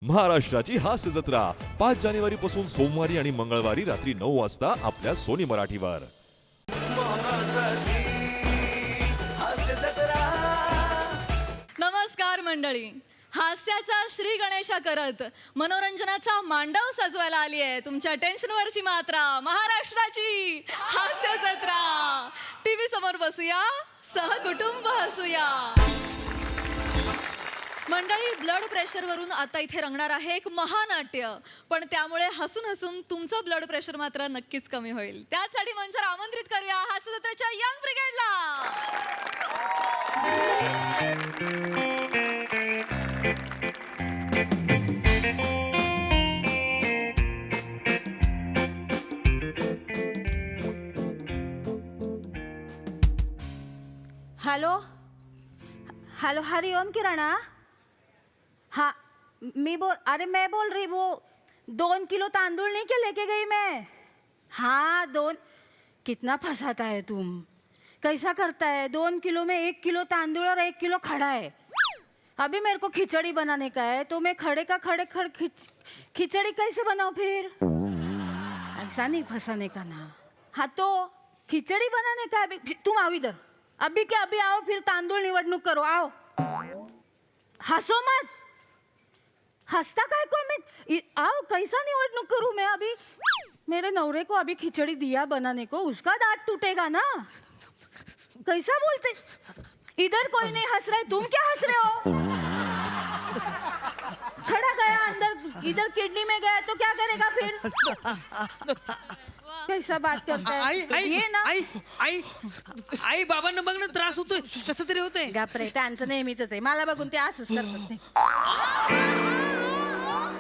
महाराष्ट्राची हास्य जत्रा 5 जानेवारी पासून सोमवारी आणि मंगळवारी रात्री 9 वाजता आपल्या सोनी मराठीवर. नमस्कार मंडळी. हास्याचा श्री गणेशा करत मनोरंजनाचा मांडव सजवायला आली आहे तुमच्या टेन्शनवरची मात्रा महाराष्ट्राची हास्य जत्रा. टीव्ही समोर बसूया, सहकुटुंब हसूया. मंडळी, ब्लड प्रेशर वरून आता इथे रंगणार आहे एक महानाट्य, पण त्यामुळे हसून हसून तुमचं ब्लड प्रेशर मात्र नक्कीच कमी होईल. त्यासाठी मंचावर आमंत्रित करूया हास्य जत्रेच्या यंग ब्रिगेडला. हेलो हेलो हरिओम किरणा. हाँ मैं बोल रही वो 2 किलो तांदूल नहीं क्या लेके गई मैं. हाँ 2. कितना फंसाता है तुम, कैसा करता है. 2 किलो में 1 किलो तांदूल और 1 किलो खड़ा है. अभी मेरे को खिचड़ी बनाने का है तो मैं खड़े खिचड़ी कैसे बनाऊँ फिर. ऐसा नहीं फंसाने का ना. हाँ तो खिचड़ी बनाने का. अभी तुम आओ इधर, अभी क्या अभी आओ, फिर तांदूळ निवडणूक करो. आओ, हंसो मत. हंसता काय को मैं. आओ, कैसा निवडणूक करूं मैं. अभी मेरे नौरे को अभी खिचड़ी दिया बनाने को, उसका दांत टूटेगा ना. कैसा बोलते. इधर कोई नहीं हंस रहा है, तुम क्या हंस रहे हो. खड़ा गया अंदर, इधर किडनी में गया तो क्या करेगा फिर. कैसा बात करता है. ये ना आई बाबांना बघ ना, त्रास होतोय, कसं तरी होतंय. गापरे, त्यांचं नेहमीच आहे. मला बघून ते असंच करतात ते.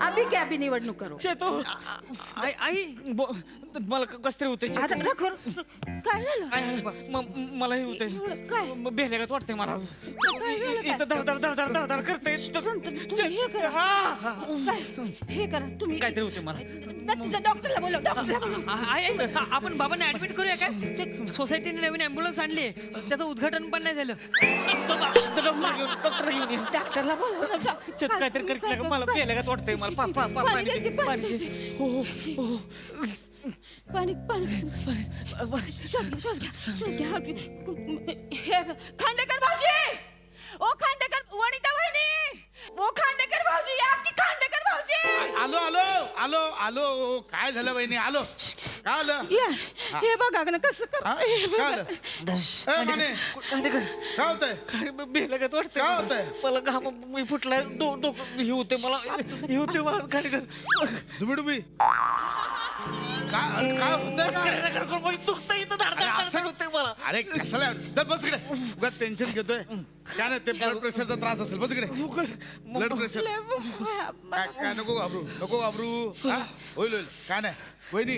अभी क्या अभी निवडणूक करू. चेतो आई मला कसं तरी होतंय. आता रखो. काय झालं. मलाही होतंय. काय बेहल्यागत वाटतंय मला. काय झालं. इथं धड करते. हे करा. हे करा तुम्ही. काहीतरी होते मला. डॉक्टरला बोलव, डॉक्टरला बोलव. आई आपण बाबांना ऍडमिट करूया काय. सोसायटीने नवीन ॲम्ब्युलन्स आणली, त्याचं उद्घाटन पण नाही झालं. डॉक्टर घेऊन ये. डॉक्टरला बोलव. चेत काहीतरी करत मला बेहल्यागत वाटतंय मला. पाणी श्वास घ्या. हे खांडेकर भाऊजी. ओ खांडेकर, वनिता वहिनी. ओ खांडेकर भाऊजी, या की. खांडेकर भाऊजी. आलो. काय झालं वहिनी. आलो. काय आलं. हे बघा ना कसं काय आलं. माने काय होतंय. बेहल्यागत वाटतंय. काय होतंय. मला घाम मी फुटलाय. डोकं हे होते मला. हे होते मला. खांडेकर झुबिडुबी काय होतंय. दुखतं इथं. धड होते मला. अरे कशाला. चल बस इकडे. उगाच टेन्शन घेतोय. काय नाही, ते ब्लड प्रेशरचा त्रास असेल. बस इकडे. ब्लड प्रेशर काय नको घाबरू. होईल. काय नाही वहिनी.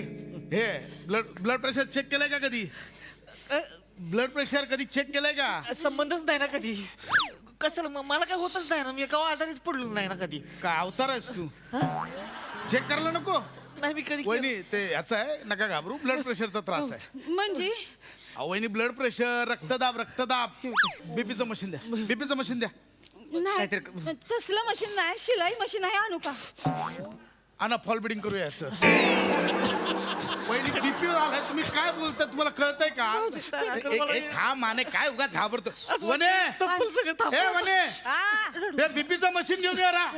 हे ब्लड प्रेशर चेक केलंय का कधी. ब्लड प्रेशर कधी चेक केलंय का. संबंधच नाही ना कधी. कसं मला काय होतच नाही ना. मी केव्हा आजारीच पडलो नाही ना कधी. काय अवतार आहेस तू. चेक करायला नको. नाही मी कधी. वहिनी ते याचा आहे, नका घाबरू. ब्लड प्रेशरचा त्रास आहे. म्हणजे वहिनी ब्लड प्रेशर, रक्तदाब. बीपीचं मशीन द्या. नाही, तसलं मशीन नाही, शिलाई मशीन आहे. आणू का. आणा, फॉल बिडिंग करूया याचं. वहिनी बीपी आलाय. तुम्ही काय बोलताय, तुम्हाला कळतंय का. खा माने, काय उगाच घाबरतो. वने ते बीपीचं मशीन घेऊन या रा.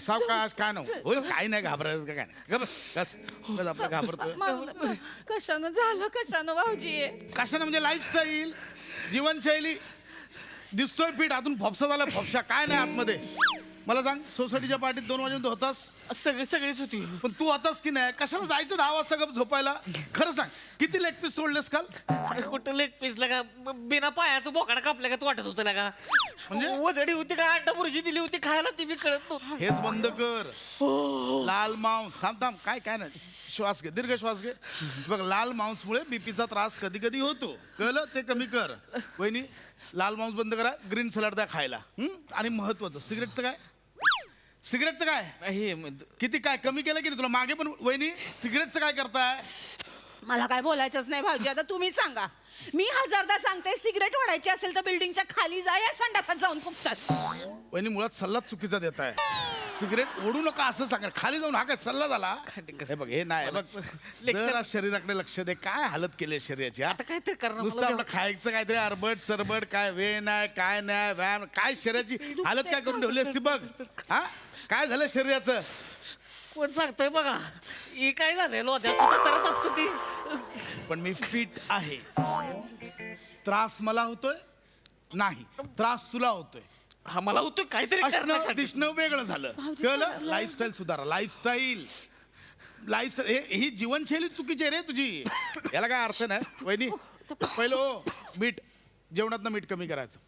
सावकाश. काय नको होईल. काही नाही घाबरायचं. काय नाही. बस आपलं घाबरतो. कशानं झालं. कशानं भाऊजी. कशानं म्हणजे लाईफस्टाईल, जीवनशैली. दिसतोय पीठ आतून फोपसा झाला. फोपसा काय नाही आतमध्ये. मला सांग, सोसायटीच्या पार्टीत 2 वाजेपर्यंत होतास. सगळीच होती. पण तू होतास की नाही. कशाला जायचं 10 वाजता गप झोपायला. खरं सांग, किती लेग पीस तोडलेस काल. अरे कुठं लेग पीस लगा. बिना पायाचं बोकाडा कापल्या का वाटत होतं लगा. म्हणजे वजडी होती का, अंडा बुर्जी दिली होती खायला, ती मी कळत नव्हतं. हेच बंद कर. लाल मांस. थांब काय नाही. श्वास घे, दीर्घ श्वास घे. बघ, लाल मांसमुळे बीपीचा त्रास कधी कधी होतो. कळलं. ते कमी कर. वहिनी, लाल मांस बंद करा. ग्रीन सलाड द्या खायला. आणि महत्वाचं, सिगरेटचं काय. किती काय कमी केलं की नाही तुला मागे पण. वहिनी, सिगरेटचं काय करताय. मला काय बोलायचंच नाही भाऊजी. आता तुम्हीच सांगा. मी हजारदा सांगते, सिगरेट ओढायची असेल तर बिल्डिंगच्या खाली जा, या संडासात जाऊन फुकतात. वहिनी, मुळात सल्ला चुकीचा देताय. सिगरेट ओढू नका असं सांगा. खाली जाऊन हा काय सल्ला झाला. खांडेकर. हे बघ हे नाही हे बघ लेक्चर- जरा शरीराकडे लक्ष दे. काय हालत केली आहे शरीराची. आता काय ते करणार नुसतं मला आपलं खायचं काहीतरी अरबट चरबट काय वे नाही काय नाही व्यायाम काय शरीराची हालत काय करून ठेवली असती बघ. हा काय झालं शरीराचं. कोण सांगतोय बघा ही काय झालंय लोध्या स्वतः करत असतो ती. पण मी फिट आहे. त्रास मला होतोय नाही त्रास तुला होतोय. हा मला होतो काहीतरी असणं करण्यासाठी. दिसणं वेगळं झालं कळलं. लाईफस्टाईल सुधारा. लाईफस्टाईल ही जीवनशैली चुकीची आहे रे तुझी. याला काय अर्थ नाही वहिनी. पहिलं हो मीठ जेवणात मीठ कमी करायचं.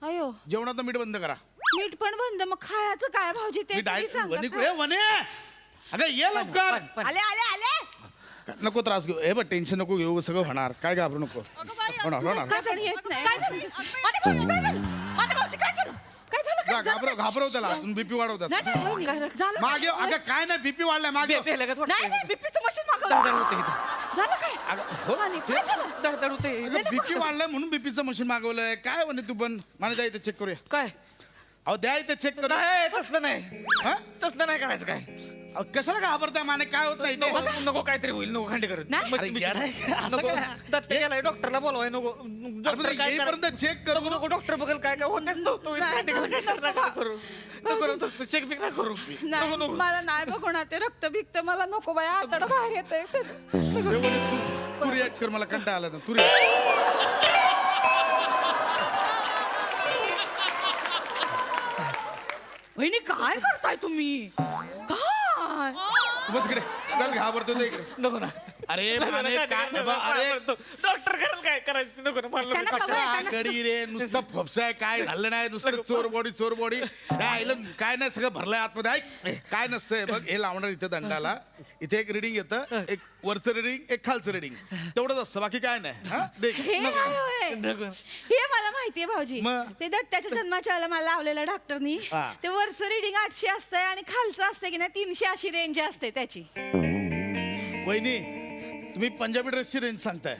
अयो जेवणात मीठ बंद करा. मीठ पण बंद मग खायचं काय भाऊजी ते मी तरी डायट सांगा वनी काय? वने अगं ये लवकर. पण- आले आले आले. नको त्रास घेऊ. हे बघ टेन्शन नको घेऊ सगळं होणार. काय घाबरू नको. होणार होणार. काय झालं येत नाही काय झालं माने भाऊजी काय झालं माने भाऊजी काय झालं काय झालं जा, काय झालं? घाबरव त्याला बीपी वाढवतात. नाही, नाही, वहिनी, झालं मागे अगं काय नाही बीपी वाढलाय मागे. बे- बेलगत वाटतंय. नाही नाही बीपीचं मशीन दडदड मागव होते इथं. झालं काय अगं, हो, माने, काय झालं दडदड होते. बीपी वाढलाय म्हणून बीपीचं मशीन मागवलंय. काय म्हणे तू पण मला द्या इथे चेक करूया. काय अहो द्या इथे चेक करू. नाही तसलं नाही हा? तसलं नाही करायचं काय. अहो, कशाला घाबरताय माने काय होत नाही ते. नको नको काहीतरी होईल नको खांडे करत नाही. अरे, येडा आहे का? असं नको काय? दत्त गेलाय डॉक्टरला बोलवाय नको अरे, डॉक्टर पण काय येईपर्यंत चेक करू. नको नको डॉक्टर बघेल काय काय होतेच नव्हतं नाही, खांडेकर काय नको, करणार नको. करू नको नको चेक बिक नाही करू नाही नको नको मला नाही बघणार ते रक्त बिक्त मला नको बाया आतड बाहेर येतंय हे म्हणे, तू रिॲक्ट कर मला कंटाळा आला तर. तू react. वहिनी काय करताय तुम्ही काय बस इकडे चल, घाबरतो ते इकडे. नको ना अरे माने काय हे बघ, अरे डॉक्टर करेल काय करायचं नको ना मला त्यांना नको. सवय आहे. कसा गडी रे नुसतं फपसाय काय झालं नाही नुसतं चोर बॉडी काय नाही सगळं भरलंय आतमध्ये. ऐक काय नसतंय बघ हे लावणार इथे दंडाला. इथे एक रिडिंग येतं एक वरचं रिडिंग एक खालचं रिडिंग तेवढंच असतं बाकी काय नाही. हा देख हे काय होय? नको. हे मला माहितीये भाऊजी मग? ते दत्ताच्या जन्माच्या वेळेला मला लावलेलं डॉक्टरनी हा. ते वरचं रिडिंग 800 असतंय आणि खालचं असतंय की नाही 300 अशी रेंज असते त्याची. वहिनी तुम्ही पंजाबी ड्रेसची रेंज सांगताय.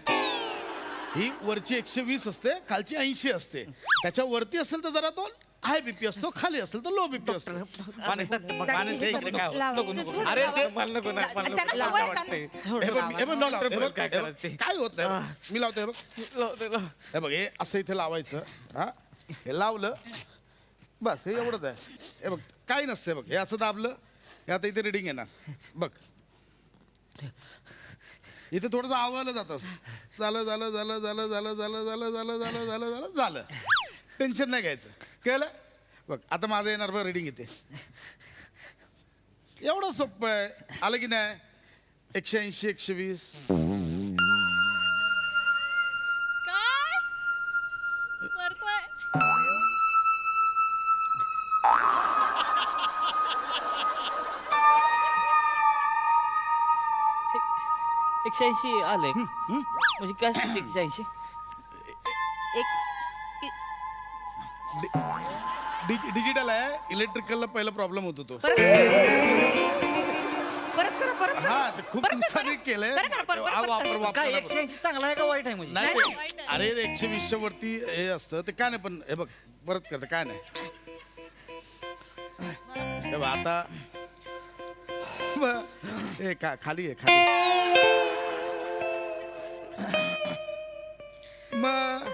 ही वरची 120 असते खालची 80 असते. त्याच्या वरती असेल तर जरा तो हाय बीपी असतो खाली असेल तर लो बीपी असतो. माने ते इकडे काय होतं? लावा. नको, नको. ते थोडं अरे ते- लावा. मला नको ना मला नको. त्यांना सवय आहे, त्यांना- हे बघ, हे बघ, मी लावतो. हे बघ, काय हे बघ, करायचं ते? काय होत नाही बघ. मी लावतो हे बघ. हे बघ हे असं इथे लावायचं. हा हे लावलं बस हे एवढंच आहे. हे बघ काही नसते बघ हे असं दाबलं हे आता इथे रिडिंग येणार बघ. इथे थोडंसं आवळलं जातं झालं झालं झालं झालं झालं झालं झालं झालं झालं झालं झालं झालं. टेन्शन नाही घ्यायचं कळलं. बघ आता माझं येणार बघ रिडिंग इथे. एवढं सोपं आहे. आलं की नाही 180 120. काय करतोय एकशे ऐंशी आले म्हणजे काय सांगते 180 डिजिटल आहे इलेक्ट्रिकलला पहिला प्रॉब्लेम होतो तो. परत करा परत करा. हा ते खूप परत करा, दिवसांनी परत. केलंय. परत करा, परत हा करा, वापर परत वापर काय 180 चांगला आहे का वाईट आहे म्हणजे नाही नाही, ते- वाईट नाही. अरे 120 वरती हे असतं ते काय नाही पण हे बघ परत करतं काय नाही. हे बघ आता हे खाली आहे खाली. मग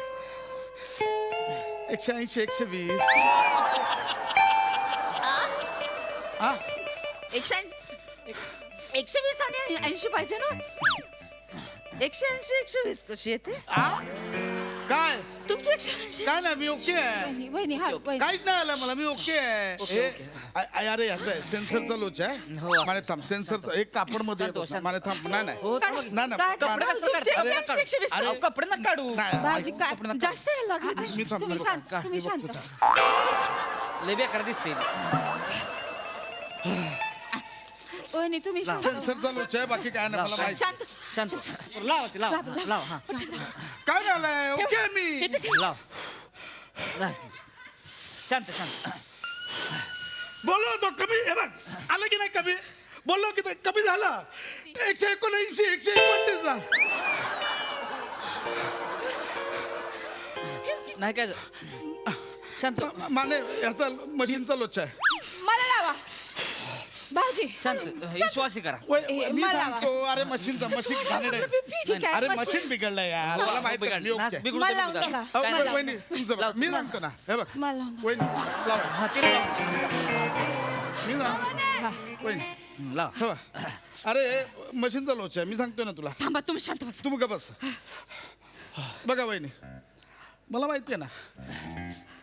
180 120. हा 120 आणि 80 पाहिजे ना 180 120 कशी येते हा? काय तुमची 180 काय नाही मी ओके आहे. वहिनी वहिनी हा वहिनी. काहीच नाही आलं मला मी ओके आहे. हे अरे ह्याचं आहे सेन्सरचा लोच आहे. हो. माने थांब सेन्सरचा एक कापड मध्ये शांत हो, शांत. माने थांब नाही नाही हो काय- नाही काय- नाही काय- माने- तुमची अरे, 180 120 अरे, अहो, कपडे ना काढू नाही, भाऊजी ऐक. काय जास्त यायला लागले मी थांबलो. तुम्ही शांत का? तुम्ही मी शांत लय बेकार दिसते वहिनी तुम्ही शांत सेन्सरचा लोच आहे बाकी काय नाही मला माहिती. शांत शांत लाव ते लाव लाव हा काय झालंय ओके आहे मी. इथे ठेव. लाव शांत शांत बोललो होतो कमी हे बघ आलं की नाही कमी बोललो की ते कमी झालं 179 129 झालं. नाही काय झालं? शांत माने याचा मशीनचा लोच आहे. मला लावा भाऊजी शांत विश्वास करा मी मला- सांगतो अरे मशीनचा मशीन घाणेरडं आहे. ठीक आहे अरे मशीन- मशीन बिघडलं यार मला माहिती आहे, मी ओके. मला लावून बघा. अहो, मला लावून वहिनी, तुमचं बघा. मी सांगतो ना हे बघ मला लावून बघा. वहिनी लावा. मी सांगतो वहिनी लाव हे बघ. अरे मशीनचा लोच आहे मी सांगतो ना तुला थांबा तुम्ही शांत बस. तू बघ बस बघा वहिनी मला माहिती आहे ना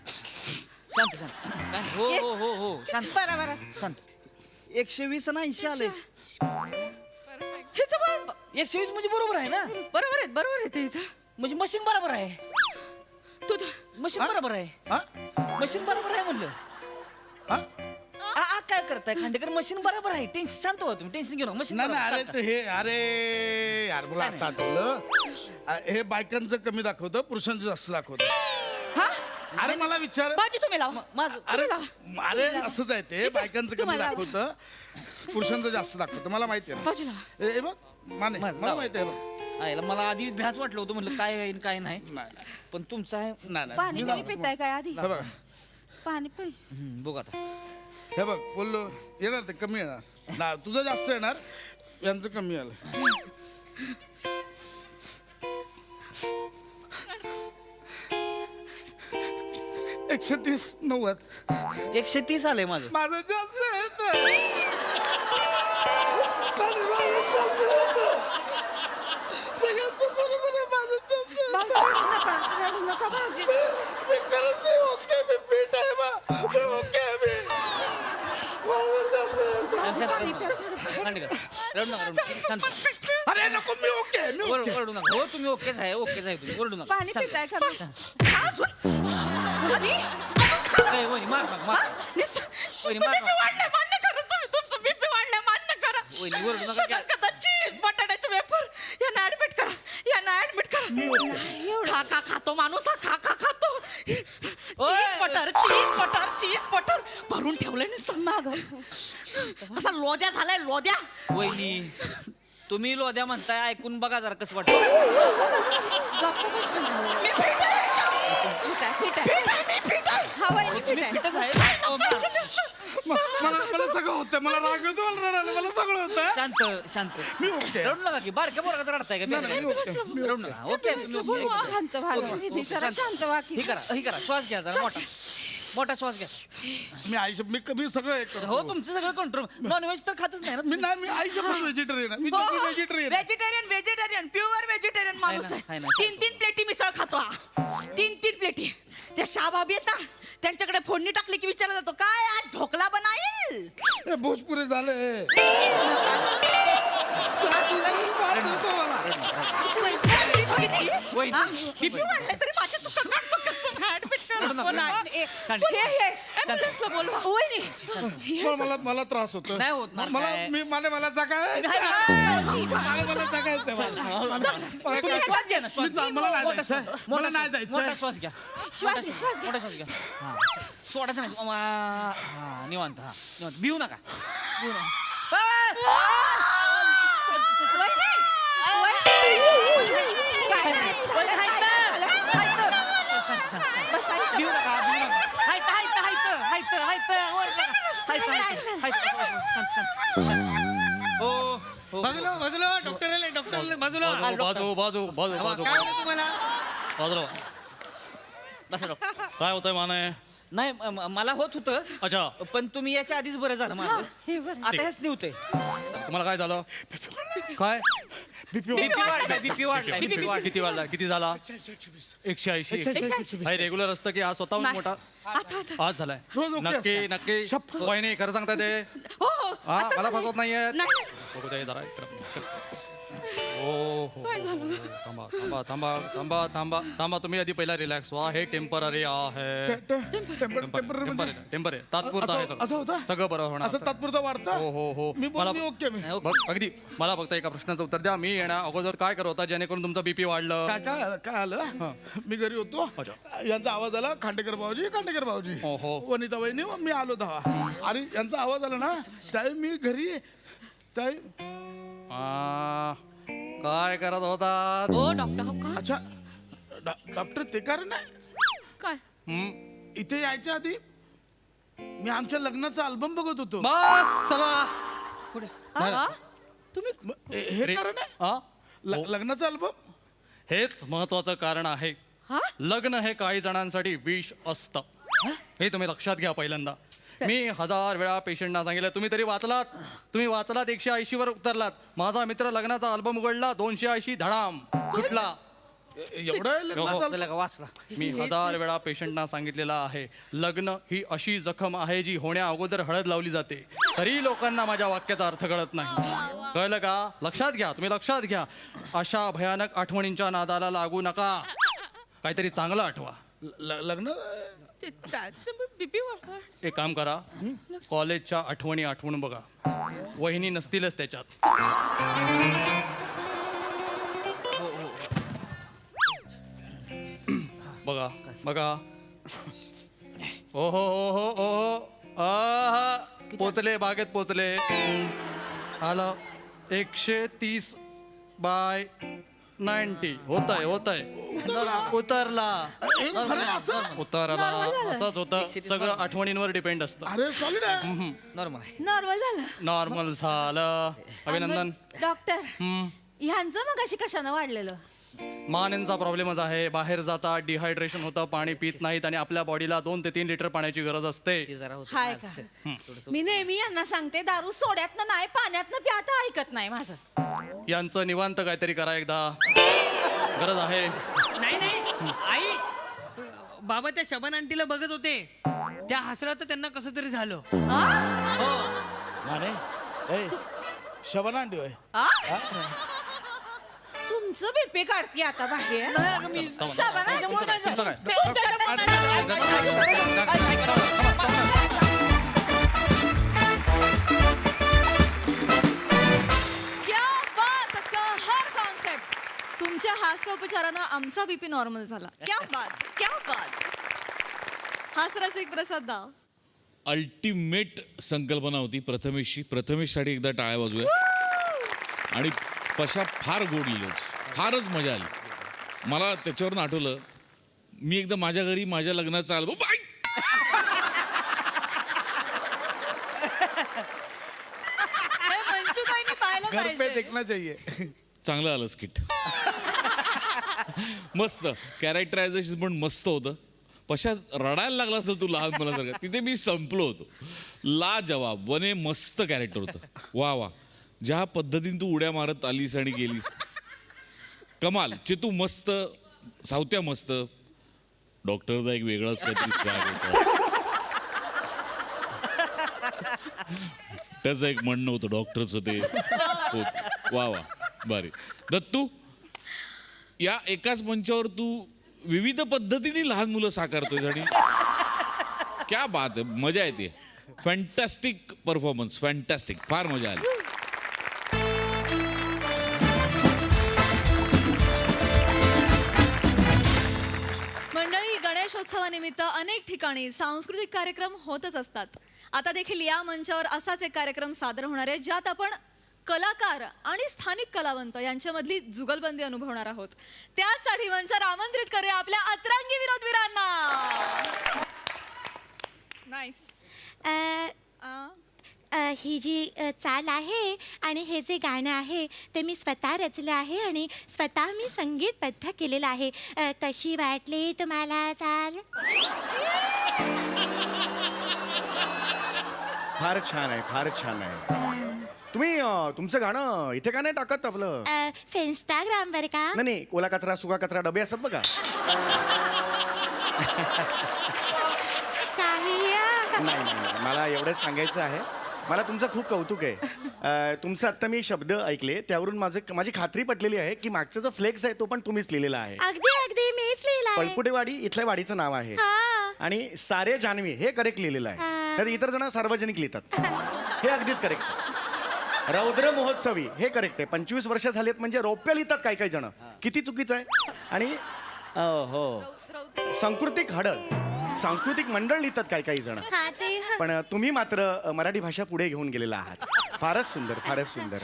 शांत शांत काय? हो हो हो हो शांत बरं बरं शांत 120 आणि 80 आले हेच बरोबर 120 म्हणजे बरोबर आहे ना बरोबर आहे ते हिचं. म्हणजे मशीन बरोबर आहे तू मशीन बरोबर आहे हा? मशीन बरोबर आहे म्हणलं हा? काय करताय खांडेकर मशीन बरोबर आहे टेन्शन शांत व्हा तुम्ही टेन्शन घेऊ नका मशीन नाही नाही अरे ते हे अरे यार मला आता आठवलं हे बायकांचं कमी दाखवतं पुरुषांचं जास्त दाखवतं हा अरे मला विचार भाऊजी तुम्ही लावा. माझं अरे अरे असंच आहे ते बायकांचं कमी तुम्हाला- दाखवतं पुरुषांचं जास्त दाखवतं मला माहिती आहे भाऊजी लावा. ना. हे बघ माने मला- मला माहिती आहे बघ आईला मला आधी भ्यास वाटलं होतं म्हणलं काय आहे काय नाही नाही पण तुमचं आहे नाही पाणी मी कधी जाऊ. पिताय काय आधी हे बघ पाणी पि बघ आता हे बघ बोललो येणार ते कमी येणार ना तुझं जास्त येणार यांचं कमी आलं 130-90 130 आलंय माझं माझं जास्त येतं. माझं जास्त येतं. सगळ्यांचं बरोबर आहे माझं जास्त येतं. रडू नका भाऊजी. मी खरंच मी ओके मी फिट आहे बा मी ओके मी माझं जास्त येतं. खांडेकर रडू नका रडू नका. शांत अरे नको मी ओके मी ओके ओरडू नका हो तुम्ही ओकेच आहे तुम्ही ओरडू नका पाणी शांत. पिताय का पाणी ए, वहिनी, मार नका, मार वहिनी, मार नका. वाढलंय मान्य करा तुम्ही तुमचं बीपी वाढलंय मान्य करा वहिनी, ओरडू नका. सगळं चीज बटाट्याचे वेफर यांना ऍडमिट करा यांना ऍडमिट करा खा खा खातो माणूस हा खा खा खातो चीज बटर भरून ठेवलंय नुसतं माग असा लोद्या झालाय लोद्या वहिनी तुम्ही लोद्या म्हणताय ऐकून बघा जरा कसं वाटतं मी फिट आहे. हवा आहे, मी फिट आहे. फिटच आहे अहो, मला सगळं होतं मला राग येतो मला रडायला मला सगळं होतं शांत शांत मी ओके रडू नका की बारक्या पोरगाचं रडताय का नाही, नाही, मी ओके मी रडू नका ओके बोलू, शांत व्हा. ओके, जरा शांत व्हा की. ही करा श्वास घ्या जरा मोठा श्वास घ्या मी आयुष्य मी सगळं एक करतो. हो तुमचं सगळं कंट्रोल नॉनव्हेज तर खातच नाही ना मी नाही मी आयुष्य व्हेजिटेरियन आहे मी व्हेजिटेरियन व्हेजिटेरियन प्युअर व्हेजिटेरियन माणूस आहे आहे ना. 3 प्लेटी मिसळ खातो हा 3 प्लेटी त्या शाबाबी आहेत ना त्यांच्याकडे फोडणी टाकली की विचारला जातो काय आज ढोकला बनाईल हे भोजपुरी झाले बीपी वाढलाय तरी माझ्या चुका काढतो कसं ऍडमिट रडू नका. शांत. ॲम्ब्युलन्सला बोलवा वहिनी मला त्रास होतो नाही होत ना मला काय. मी मला जगायचं मला जगायचं श्वास घ्या ना श्वास घ्या. मला नाही मोठा जायचं. श्वास, मला मोठा नाही श्वास, जायचं. मोठा श्वास घ्या श्वास घ्या, श्वास घ्या. मोठा श्वास घ्या हा सोडायचं नाही हा निवांत भिऊ नका भिऊ नका भिऊ नका बाजूला बाजूला डॉक्टर आले डॉक्टर बाजूला बाजू बाजू बाजू बाजू काय होतं तुम्हाला बाजूला बसा डॉक्टर काय होतंय माने नाही मला होत होतं अच्छा पण तुम्ही याच्या आधीच बरं झालं माझं आता हेच निवतंय तुम्हाला काय झालं काय बीपी बीपी वाढलाय किती वाढला किती झाला 180 रेग्युलर असतं की आज स्वतःहून मोठा आज झालाय रोज ओके नक्की असतं. नक्की शपथ. वहिनी खरं सांगता ते हा मला फसवत नाहीये नाही. बघू दे जरा इकडं. हो हो थांबा थांबा थांबा थांबा थांबा थांबा तुम्ही आधी पहिला रिलॅक्स व्हा हे टेम्पररी आहे टेम्पररी तात्पुरतं आहे असं होतं? सगळं सगळं बरं होणार असं तात्पुरतं वाढतं हो हो हो मी मला बोलली ओके मी बघ अगदी मला फक्त एका प्रश्नाचं उत्तर द्या मी येण्या अगोदर काय करत होता जेणेकरून तुमचं बीपी वाढलं काय आलं मी घरी होतो अच्छा. यांचा आवाज आला खांडेकर भाऊजी ओहो. वनिता वहिनी मी आलो धावा आणि यांचा आवाज आला ना त्यावेळी मी घरी त्यावेळी काय करत होता ओ डॉक्टर अच्छा डॉक्टर ते कारण आहे काय इथे यायच्या आधी मी आमच्या लग्नाचा अल्बम बघत होतो बस चला पुढे हे कारण आहे हा? लग्नाचा अल्बम. हेच महत्वाचं कारण आहे. लग्न हे काही जणांसाठी विष असतं. हे तुम्ही लक्षात घ्या. पहिल्यांदा मी 1000 वेळा पेशंटना सांगितलं, तुम्ही वाचलात 180 वर उतरलात. माझा मित्र लग्नाचा अल्बम उघडला, 280 धडाम फुटला. एवढं आहे लग्नाचा album? लगा वाचला. मी 1000 वेळा पेशंटना सांगितलेलं आहे, लग्न ही अशी जखम आहे जी होण्या अगोदर हळद लावली जाते. तरी लोकांना माझ्या वाक्याचा अर्थ कळत नाही. कळलं का? लक्षात घ्या, तुम्ही लक्षात घ्या. अशा भयानक आठवणींच्या नादाला लागू नका. काहीतरी चांगलं आठवा. लग्न बीपी वाढ. एक काम करा, कॉलेजच्या आठवणी आठवून बघा. वहिनी नसतीलच त्याच्यात. बघा बघा. ओहो ओहो ओहो. आहा. पोचले, बागेत पोचले. आलं 130 बाय 90. होतंय उतरला. असंच होतं. सगळं आठवणींवर डिपेंड असतं. अरे सॉलिड आहे. नॉर्मल आहे. नॉर्मल झालं. नॉर्मल झालं. अभिनंदन. डॉक्टर हम्म. ह्यांचं मग अशी कशानं वाढलेलं? मानेंचा प्रॉब्लेमच आहे. बाहेर जातात, डिहायड्रेशन होतं, पाणी पित नाहीत आणि आपल्या बॉडीला 2 ते 3 लिटर पाण्याची गरज असते. ते जरा होतं. हाय का? मी नेहमी यांना सांगते, दारू सोड्यातनं नाही पाण्यातनं प्या, आता ऐकत नाही माझं. यांचं निवांत काहीतरी करा एकदा. गरज आहे. नाही आई बाबा त्या शबन आंटीला बघत होते, त्या हसल्या तर त्यांना कसं तरी झालं. माने ए शबाना आंटी होय. तुमचं बीपी काढते आता बाहेर. शबाना, तुमचं काय? क्या बात, कहर कॉन्सेप्ट. तुमच्या हास्योपचारानं आमचा बीपी नॉर्मल झाला. क्या बात. हास्यरसिक प्रसाद दा. अल्टिमेट संकल्पना होती प्रथमेशसाठी एकदा टाळ्या वाजूया. आणि पशा फार गोड लिहिलं, फारच मजा आली. मला त्याच्यावरून आठवलं, मी एकदा माझ्या घरी माझ्या लग्नाचा अल्बम हे मंचुताईंनी पाहिलं घर पे पाहिजे. देखना चाहिए. चांगलं आलं स्किट. मस्त कॅरेक्टरायझेशन पण मस्त होतं. पशा रडायला लागला असेल तू लहान मुलासारखा. तिथे मी संपलो होतो. ला जवाब वने मस्त कॅरेक्टर होतं. वा वा. ज्या पद्धतीने तू उड्या मारत आलीस आणि गेलीस, कमाल. चेतू मस्त, सावत्या मस्त. डॉक्टरचा एक वेगळाच काहीतरी स्वॅग होता. त्याचं एक म्हणणं होतं डॉक्टरचं ते. वा वा भारी. दत्तू, या एकाच मंचावर तू विविध पद्धतीने लहान मुलं साकारतोय आणि क्या बात आहे. मजा येते. Fantastic performance, fantastic. फार मजा आली. मंडळी, गणेशोत्सवानिमित्त अनेक ठिकाणी सांस्कृतिक कार्यक्रम होतच असतात. आता देखील या मंचावर असाच एक कार्यक्रम सादर होणार आहे, ज्यात आपण कलाकार आणि स्थानिक कलावंत यांच्यामधली जुगलबंदी अनुभवणार आहोत. त्याचसाठी मंचावर आमंत्रित करूया आपल्या अतरंगी विनोदवीरांना. नाईस. ही जी चाल आहे आणि हे जे गाणं आहे ते मी स्वतः रचलं आहे आणि स्वतः मी संगीतबद्ध केलेलं आहे. कशी वाटली तुम्हाला चाल? फार छान आहे. तुम्ही तुमचं गाणं इथे का नाही टाकत आपलं? इंस्टाग्रामवर का? नाही, ओला कचरा सुका कचरा डबे असतात बघा. नाही, मला एवढंच सांगायचं आहे. मला तुमचं खूप कौतुक आहे. तुमचं आत्ता मी शब्द ऐकले, त्यावरून माझी खात्री पटलेली आहे की मागचा जो फ्लेक्स आहे तो पण तुम्हीच लिहिलेला आहे. अगदी मीच लिहिला आहे. पळपुटेवाडी इथल्या वाडीचं नाव आहे. आणि सारे जानवी हे करेक्ट लिहिलेलं आहे. तर इतर जण सार्वजनिक लिहितात. हे अगदीच करेक्ट. रौद्र महोत्सवी हे करेक्ट आहे. 25 वर्ष झालेत म्हणजे रौप्य लिहितात काही जण. किती चुकीचं आहे. आणि हो, सांस्कृतिक मंडळ लिहितात काही जण. पण तुम्ही मात्र मराठी भाषा पुढे घेऊन गेलेला आहात. फारच सुंदर.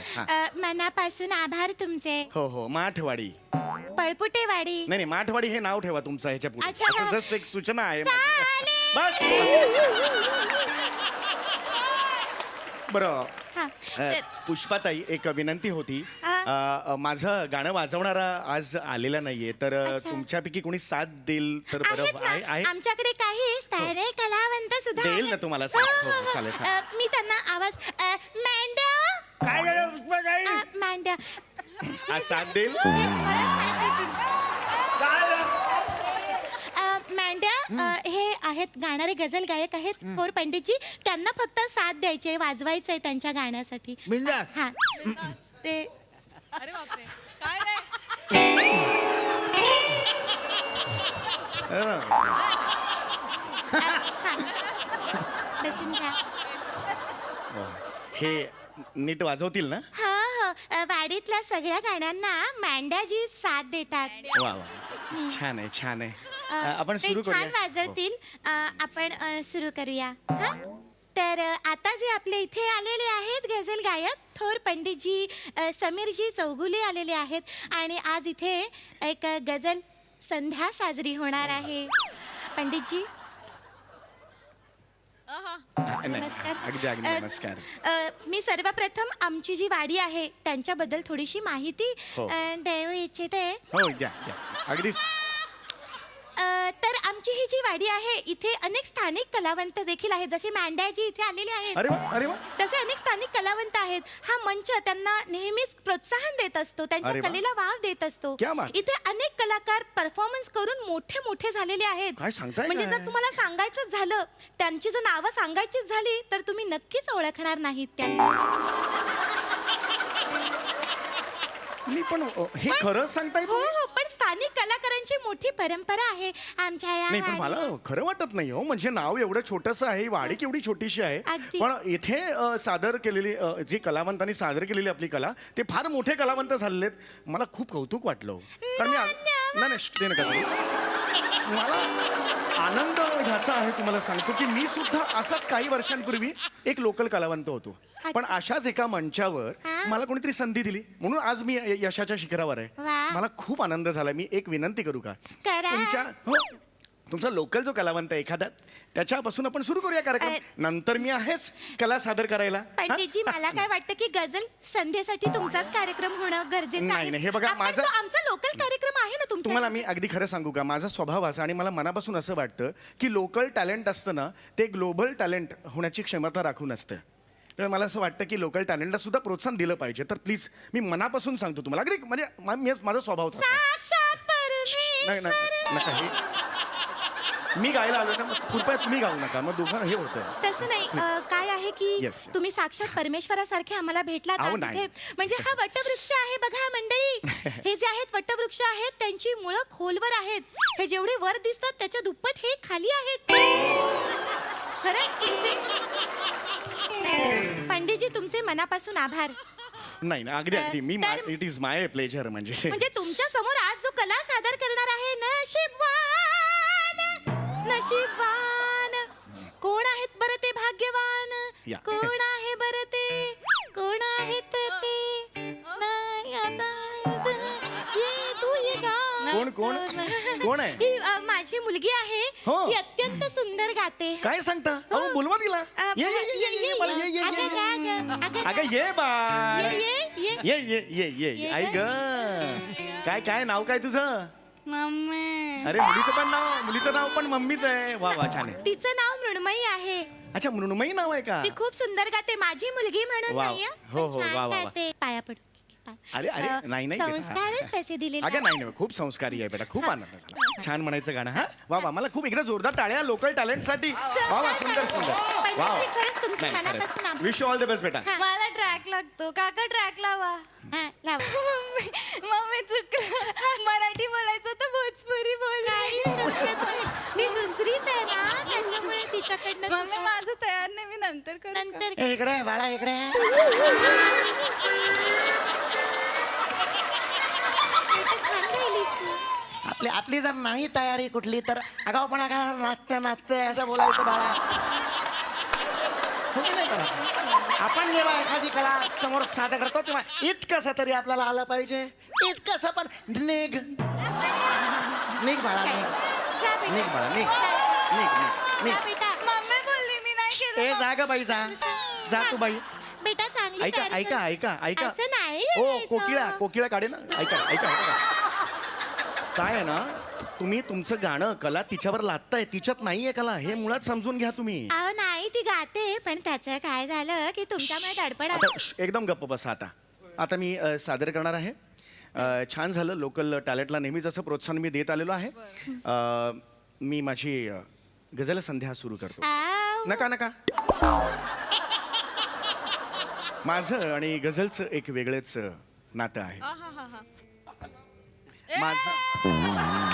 मनापासून आभार तुमचे. हो, माठवाडी. पळपुटेवाडी. नाही, माठवाडी हे नाव ठेवा तुमचं ह्याच्या पुढे. अच्छा. असं जस्ट एक सूचना आहे. चालेल. बस. बरं, हा पुष्पाताई एक विनंती होती. हा. माझं गाणं वाजवणारा आज आलेला नाहीये, तर अच्छा. तुमच्यापैकी कोणी साथ देईल तर आहेत बरं आहे. ना आहे आमच्याकडे काही स्थानिक कलावंत सुद्धा देईल आहेत. ना तुम्हाला साथ? हो, हो, हो, हो. चालेल, चालेल. मी त्यांना आवाज मँडा काय झालं पुष्पाताई? मँडा आज साथ देईल? मँड्या हे आहेत गाणारे गझल गायक आहेत थोर पंडितजी. त्यांना फक्त साथ द्यायची वाजवायचंय त्यांच्या गाण्यासाठी. हा ते अरे बापरे काय रे बसून घ्या. हे नीट वाजवतील ना? हा हो वाडीतल्या सगळ्या गाण्यांना मँड्याजी साथ देतात. वा वा, छान आहे, छान आहे. आपण ते सुरू छान करूया. वाजवतील. आपण सुरू करूया. हा? तर आता जे आपले इथे आलेले आहेत गझल गायक थोर पंडितजी समीरजी चौगुले आलेले आहेत आणि आज इथे एक गझल संध्या साजरी होणार आहे. पंडितजी नाही, नमस्कार. अगदी अगदी नमस्कार. मी सर्वप्रथम आमची जी वाडी आहे त्यांच्याबद्दल थोडीशी माहिती हो. देऊ इच्छिते. हो, द्या द्या. अगदी तर आमची ही जी वाडी आहे इथे अनेक स्थानिक कलावंत देखील आहेत. जसे मँड्याजी इथे आलेले आहेत. अरे वा, अरे वा. तसे अनेक स्थानिक कलावंत आहेत. हा मंच त्यांना नेहमीच प्रोत्साहन देत असतो, त्यांच्या अरे वा. कलेला वाव देत असतो. क्या बात. इथे अनेक कलाकार परफॉर्मन्स करून मोठे मोठे झालेले आहेत. काय सांगताय म्हणजे काय? जर तुम्हाला सांगायचं झालं त्यांची जर नावं सांगायचीच झाली तर तुम्ही नक्कीच ओळखणार नाहीत त्यांना. मी पण हे खरंच सांगताय हो तुम्ही? हो पण स्थानिक कलाकारांची मोठी परंपरा आहे आमच्या या नाही पण मला वाडीत. खरं वाटत नाही हो. म्हणजे नाव एवढं छोटंसं आहे, वाडी केवढी छोटीशी आहे, अगदी. पण इथे सादर केलेली जी कलावंतांनी सादर केलेली आपली कला ते फार मोठे कलावंत झालेले आहेत. मला खूप कौतुक वाटलं हो. कारण मी नाही नाही ते नका करू. मला आनंद ह्याचा आहे, तुम्हाला सांगतो की मी सुद्धा असाच काही वर्षांपूर्वी एक लोकल कलावंत होतो, पण अशाच एका मंचावर मला कोणीतरी संधी दिली म्हणून आज मी यशाच्या शिखरावर आहे. वा. मला खूप आनंद झाला. मी एक विनंती करू का? करा. तुमचा लोकल जो कलावंत आहे एखादा त्याच्यापासून आपण सुरू करूया कार्यक्रम. नंतर मी आहेच कला सादर करायला. हा? पंडितजी मला काय वाटतं की गझल संध्येसाठी तुमचाच कार्यक्रम होणं गरजेचं नाही, नाही, हे बघा, माझा- आमचा लोकल कार्यक्रम आहे ना तुमच्या. तुम्हाला मी अगदी खरं सांगू का? माझा स्वभाव असा आणि मला मनापासून असं वाटतं की लोकल टॅलेंट असतं ना ते ग्लोबल टॅलेंट होण्याची क्षमता राखून असतं. तर मला असं वाटतं की लोकल टॅलेंटला सुद्धा प्रोत्साहन दिलं पाहिजे. तर प्लीज मी मनापासून सांगतो तुम्हाला, अगदी म्हणजे माझा स्वभाव तसा आहे. साक्षात नाही नाही परमेश्वर. नका हे मी गायला आलो ना, मग कृपया तुम्ही गाऊ नका, मग दोघांना हे होतं. तसं नाही काय आहे की Yes, yes. तुम्ही साक्षात परमेश्वरासारखे आम्हाला भेटलात अहो, आज नाही. इथे. म्हणजे हा वटवृक्ष आहे बघा मंडळी. हे जे आहेत वटवृक्ष आहेत त्यांची मुळं खोलवर आहेत. हे जेवढे वर दिसतात त्याच्या दुप्पट हे खाली आहेत. खरंच तुमचे पंडितजी तुमचे मनापासून आभार. नाही ना, अगदी अगदी मी तर- इट इज माय प्लेजर. म्हणजे म्हणजे तुमच्या समोर आज जो कला सादर करणार आहे नशीबवान नशीबवान कोण आहेत बरं ते भाग्यवान. या. कोण आहे बरं ते कोण आहेत ते नाही आता ये तू ये गा. कोण कोण कोण आहे? ही माझी मुलगी आहे. हो. ती अत्यंत सुंदर गाते. काय सांगता? अहो बोलवा तिला. ये ये ये ये ये बाळा, ये ये अगं, ये अगं, अगं, अगं, अगं ये बाय. ये, ये. ये ये ये ये ये आई ग. काय काय नाव काय तुझं? अरे मुलीचं नाव पण मम्मीच आहे. वा वा, छान आहे. तिचं नाव मृण्मयी आहे. अच्छा, मृण्मयी नाव आहे का? ती खूप सुंदर गाते. माझी मुलगी म्हणून वाव. नाही हं, हो, पण हो, छान वा, वा, वा. गाते. पाया पडू. अरे अरे नाही नाही बेटा. संस्कारच तसे दिलेले अगं नाही नाही, खूप संस्कारी आहे बेटा. खूप आनंद झाला. छान म्हणायचं गाणं. हा वा वा, मला खूप एकदा जोरदार टाळ्या लोकल टॅलेंट साठी. वा वा, सुंदर सुंदर. वा वा. खरंच तुमचं मनापासून आभार. Wish you all the best बेटा. मला ट्रॅक लागतो काका ट्रॅक लावा. हा, लावा. मम्मी चुकलं मराठी बोलायचं तर भोजपुरी बोल. काही हरकत नाही. ती दुसरीच आहे ना त्याच्यामुळे तिच्याकडनं मम्मी माझं तयार नाही मी नंतर करू का? नंतर इकडे बाळा इकडे. ते छान गायलीस तू. आपली जर नाही तयारी कुठली तर आगाऊपणा का नाचते नाचते असं बोलायचं बाळा. हो की नाही करा? आपण जेव्हा एखादी कला समोर सादर करतो तेव्हा इतकंसं तरी आपल्याला आलं पाहिजे. इतकंसं पण निघ निघ बाळा निघ. जा बेटा. निघ बाळा, निघ. निघ निघ निघ. जा बेटा. मम्मी बोलली मी नाही केलं. ए जा ग बाई, जा जा तू बाई. बेटा चांगलं चांगली ऐका तयारी ऐका करू. ऐका ऐका असं नाही ओ करायचं. कोकिळा काढे ना ऐका ऐका ऐका काय आहे ना तुम्ही तुमचं गाणं कला तिच्यावर लादताय तिच्यात नाहीये कला हे मुळात समजून घ्या तुम्ही अहो नाही ती गाते पण त्याचं काय झालं की तुमच्यामुळे दडपण आलं. आता एकदम गप्प बसा आता मी सादर करणार आहे छान झालं लोकल टॅलेंटला नेहमीच असं प्रोत्साहन मी देत आलेलो आहे मी माझी गझल संध्या सुरू करतो आव. नका माझं आणि गझलचं एक वेगळंच नातं आहे माझं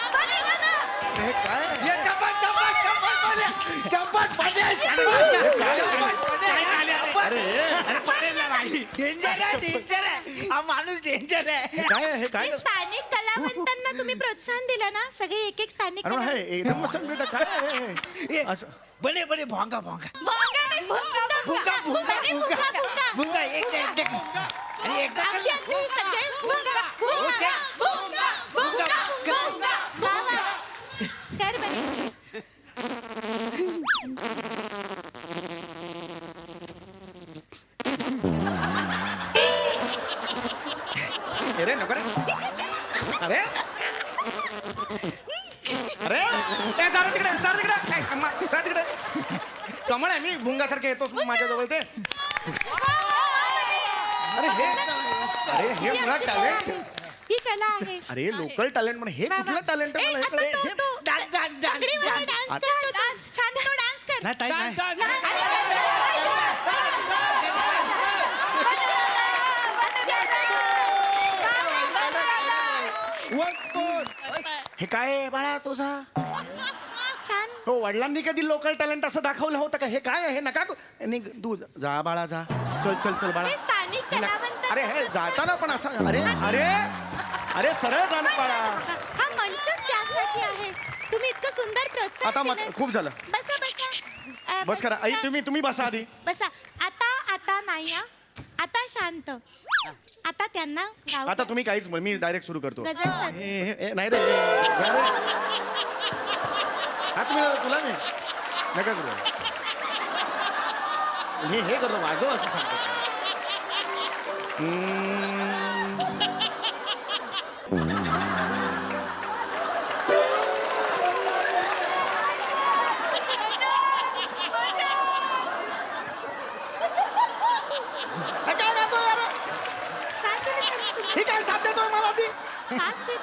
हे काय माणूस डेंजर आहे हे काय हे स्थानिक कलावंतांना तुम्ही प्रोत्साहन दिलं ना सगळे एक एक स्थानिक अरे कलावंत. हे एकदम मस्त बेटा काय आहे हे? असं बने बने भोंगा भोंगा भोंगा नाही, भोंगा, भोंगा. भुंगा भुंगा, भुंगा. भुंगा एकदा आणि एकदा अगदी, अगदी, सगळे भुंगा, भुंगा, भुंगा, भुंगा, भुंगा. वा, वा. कर बरे. अरे नको रे अरे अरे ए, जा रे तिकडे ए, जा तिकडे कमळ आहे मी भुंगासारखे येतो माझ्याजवळ ते अरे हे मुळात टॅलेंट ही कला आहे. अरे लोकल टॅलेंट म्हणजे हे वा, वा. कुठलं टॅलेंट ए, आता तू डान्स डान्स सगळी मुलं डान्स डान्स कर, डान्स. छान तो डान्स कर. नाही ताई नाही हे काय आहे बाळा तुझा छान. हो वडिलांनी कधी लोकल टॅलेंट असं दाखवलं होतं का हे काय आहे हे नका निघ तू जा बाळा जा चल बाळा हे स्थानिक हे नका. कलावंत. अरे हे जाताना पण असं अरे अरे अरे सरळ जा ना बाळा हा मंचच त्यासाठी आहे. तुम्ही इतकं सुंदर प्रोत्साहन आता मग दिलंय. खूप झालं बसा बसा बस करा आई तुम्ही बसा आधी बसा आता नाही हा. आता शांत. आता त्यांना गाऊ आता तुम्ही काहीच मी डायरेक्ट सुरू करतो गजल साथ. नाही रे जा रे. हा तुम्ही तुला नाही नका करू मी हे करतो वाजव असं सांगतो साथ दिलं त्यांनी तुम्ही. हे काय साथ देतोय मला आधी साथ दे-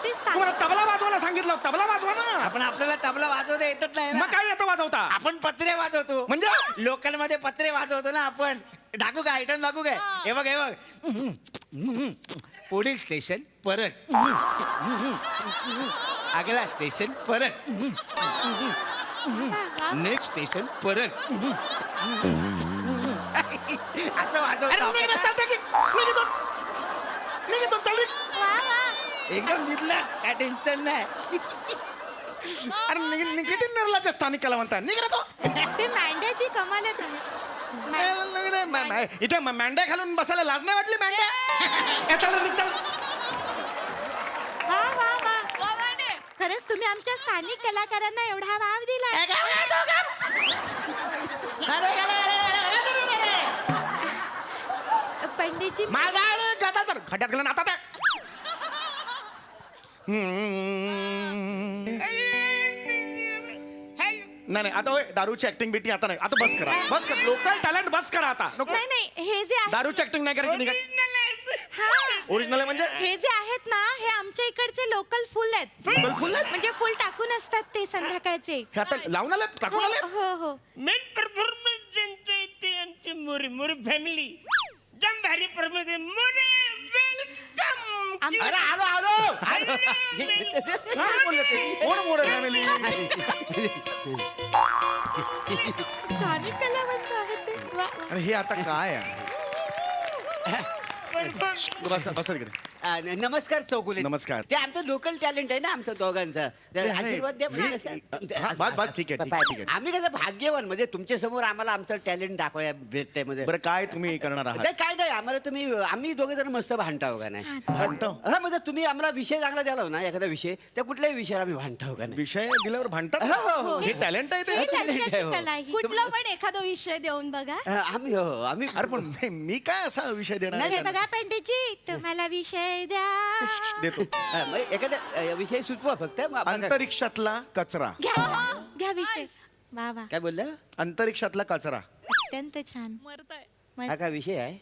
ते स्थानिक. तुम्हाला तबला वाजवायला सांगितलं तबला वाजवा ना आपण आपल्याला तबला वाजवता येतच नाही ना मग काय येतं वाजवता आपण पत्रे वाजवतो म्हणजे? लोकल मध्ये पत्रे वाजवतो ना आपण दाखवू काय आयटम दाखवू काय हे बघ पोलीस स्टेशन परत अगला स्टेशन परत नेक्स्ट स्टेशन परत असं वाजवतो वा, वा. एकदम बिंदास काय टेन्शन नाही अरे किती निर्लज्ज स्थानिक कलावंत आहे. निघ रे तो ते मांड्याची कमालच आहे. इथे मांड्या घालून बसायला लाज नाही वाटली मांड्या ए, चल रे, निघ, चल. वा वा वा. वा, वाटे. खरंच तुम्ही आमच्या स्थानिक कलाकारांना एवढा वाव दिला. पंडितजी माझा गदा तर खड्ड्यात गेला ना आता त्या नाही आता होय दारूची ऍक्टिंग बिटिंग आता नाही आता बस कर लोकल टॅलेंट बस करा आता नको नाही नाही हे जे आहे दारूची ऍक्टिंग नाही करायची निघा हा. ओरिजिनल आहे म्हणजे हे जे आहेत ना हे आमच्या इकडचे लोकल फुल आहेत. Local फुल आहेत? म्हणजे फुल टाकून असतात ते संध्याकाळचे. हे आता लावून आलं टाकून हो आलं हो हो. मेन परफॉर्मन्स ज्यांचं इथे आमची मोरी मोरी फॅमिली जम भारी परफॉर्मन्स मोरे वेलकम आम- अरे आलो काय बोलले ते कोण मोड फॅमिली स्थानिक कलावंत आहेत ते. वा, वा. अरे हे आता काय आहे बस तिकडे नमस्कार चौगुले. नमस्कार. ते आमचं लोकल टॅलेंट आहे ना आमचं दोघांचं. तर नाही, आशीर्वाद द्या म्हणजे हा, बस, ठीक आहे, ठीक आहे. आम्ही कसं भाग्यवान म्हणजे तुमच्या समोर आम्हाला आमचं टॅलेंट दाखवायला भेटतंय म्हणजे. बरं काय तुम्ही करणार आहात? तर काय नाही आम्हाला आम्ही दोघे जण मस्त भांडताव का नाही. भांडतो? हा म्हणजे तुम्ही आम्हाला विषय चांगला द्याला हो ना एखादा विषय त्या कुठल्याही विषयावर आम्ही भांडताव का नाही. विषय दिल्यावर भांडतात? हो. हे टॅलेंट आहे ते? हे talent आहे, हो. कला ही. कुठला पण एखादा विषय देऊन बघा. आम्ही हो आम्ही अरे पण मी काय असा विषय देणार नाही आहे बघा पंडितजी तुम्हाला विषय द्या. देतो. मग एखादा विषय सुचवा फक्त मग आपण काय- अंतरिक्षातला कचरा. घ्या विषय. वा वा काय बोललं अंतरिक्षातला कचरा. अत्यंत छान. मरताय. हा काय विषय आहे